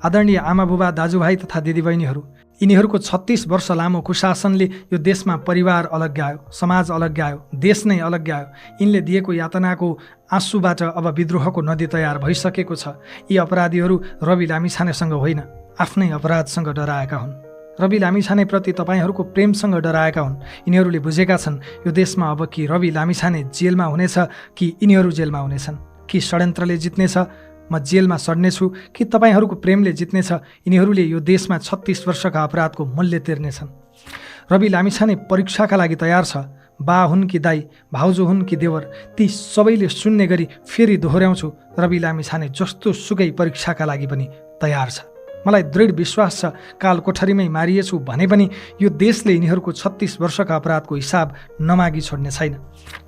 आदरणीय आमाबुबा, दाजुभाइ तथा दिदीबहिनीहरू, यिनीहरूको 36 वर्ष लामो कुशासनले यो देशमा परिवार अलग्यायो, समाज अलग्यायो, देश नै अलग्यायो। यिनले दिएको यातनाको आँसुबाट अब विद्रोहको नदी तयार भइसकेको छ। यी अपराधीहरू रवि लामिछानेसँग होइन, आफ्नै अपराधसँग डराएका हुन्। रवि लामिछानेप्रति तपाईँहरूको प्रेमसँग डराएका हुन्। यिनीहरूले बुझेका छन् यो देशमा अब कि रवि लामिछाने जेलमा हुनेछ कि यिनीहरू जेलमा हुनेछन्। कि षड्यन्त्रले जित्नेछ, म जेलमा सड्नेछु, कि तपाईँहरूको प्रेमले जित्नेछ, यिनीहरूले यो देशमा 36 वर्षका अपराधको मूल्य तिर्नेछन्। रवि लामिछाने परीक्षाका लागि तयार छ। बा हुन् कि दाई, भाउजू हुन् कि देवर, ती सबैले सुन्ने गरी फेरि दोहोऱ्याउँछु, रवि लामिछाने जस्तो सुकै परीक्षाका लागि पनि तयार छ। मलाई दृढ विश्वास छ काल कोठरीमै मारिएछु भने पनि यो देशले यिनीहरूको 36 वर्षका अपराधको हिसाब नमागी छोड्ने छैन।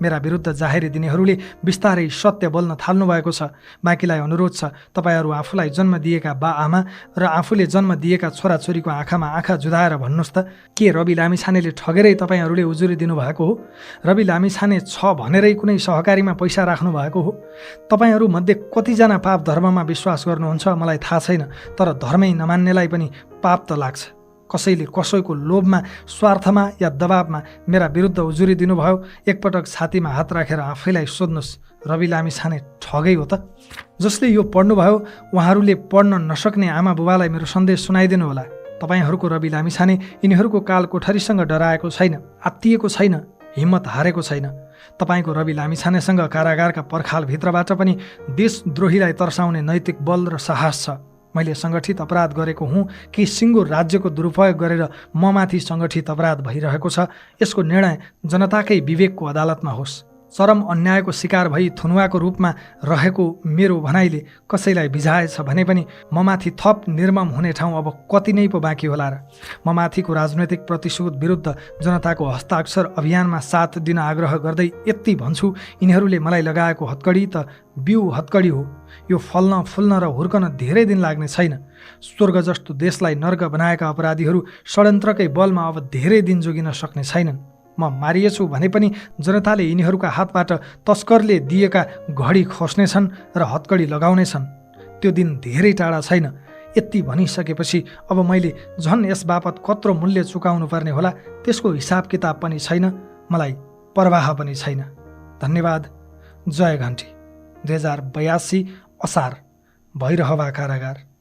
मेरा विरुद्ध जाहेरी दिनेहरूले बिस्तारै सत्य बोल्न थाल्नु भएको छ। बाँकीलाई अनुरोध छ, तपाईँहरू आफूलाई जन्म दिएका बा आमा र आफूले जन्म दिएका छोराछोरीको आँखामा आँखा जुधाएर भन्नुहोस् त, के रवि लामिछानेले ठगेरै तपाईँहरूले उजुरी दिनुभएको हो? रवि लामिछाने छ भनेरै कुनै सहकारीमा पैसा राख्नु भएको हो? तपाईँहरूमध्ये कतिजना पाप धर्ममा विश्वास गर्नुहुन्छ मलाई थाहा छैन, तर धर्मै नमान्नेलाई पनि पाप त लाग्छ। कसैले कसैको लोभमा, स्वार्थमा या दबावमा मेरा विरुद्ध उजुरी दिनुभयो, एकपटक छातीमा हात राखेर आफैलाई सोध्नुहोस्, रवि लामिछाने ठगै हो त? जसले यो पढ्नुभयो उहाँहरूले पढ्न नसक्ने आमा बुबालाई मेरो सन्देश सुनाइदिनु होला। तपाईँहरूको रवि लामिछाने यिनीहरूको काल कोठरीसँग डराएको छैन, आत्तिएको छैन, हिम्मत हारेको छैन। तपाईँको रवि लामिछानेसँग कारागारका पर्खालभित्रबाट पनि देशद्रोहीलाई तर्साउने नैतिक बल र साहस छ। मैले सङ्गठित अपराध गरेको हुँ कि सिङ्गो राज्यको दुरुपयोग गरेर ममाथि सङ्गठित अपराध भइरहेको छ, यसको निर्णय जनताकै विवेकको अदालतमा होस्। चरम अन्यायको शिकार भई थुनुवाको रूपमा रहेको मेरो भनाइले कसैलाई बिझाएछ भने पनि ममाथि थप निर्मम हुने ठाउँ अब कति नै पो बाँकी होला र? ममाथिको राजनैतिक प्रतिशोध विरुद्ध जनताको हस्ताक्षर अभियानमा साथ दिन आग्रह गर्दै यति भन्छु, यिनीहरूले मलाई लगाएको हत्कडी त बिउ हत्कडी हो। यो फल्न फुल्न र हुर्कन धेरै दिन लाग्ने छैन। स्वर्ग जस्तो देशलाई नर्क बनाएका अपराधीहरू षड्यन्त्रकै बलमा अब धेरै दिन जोगिन सक्ने छैनन्। म मारिएछु भने पनि जनताले यिनीहरूका हातबाट तस्करले दिएका घडी खोस्नेछन् र हत्कडी लगाउनेछन्। त्यो दिन धेरै टाढा छैन। यति भनिसकेपछि अब मैले झन् यस बापत कत्रो मूल्य चुकाउनु पर्ने होला त्यसको हिसाब किताब पनि छैन, मलाई प्रवाह पनि छैन। धन्यवाद। जय घन्टी। 2082 असार, भैरहवा कारागार।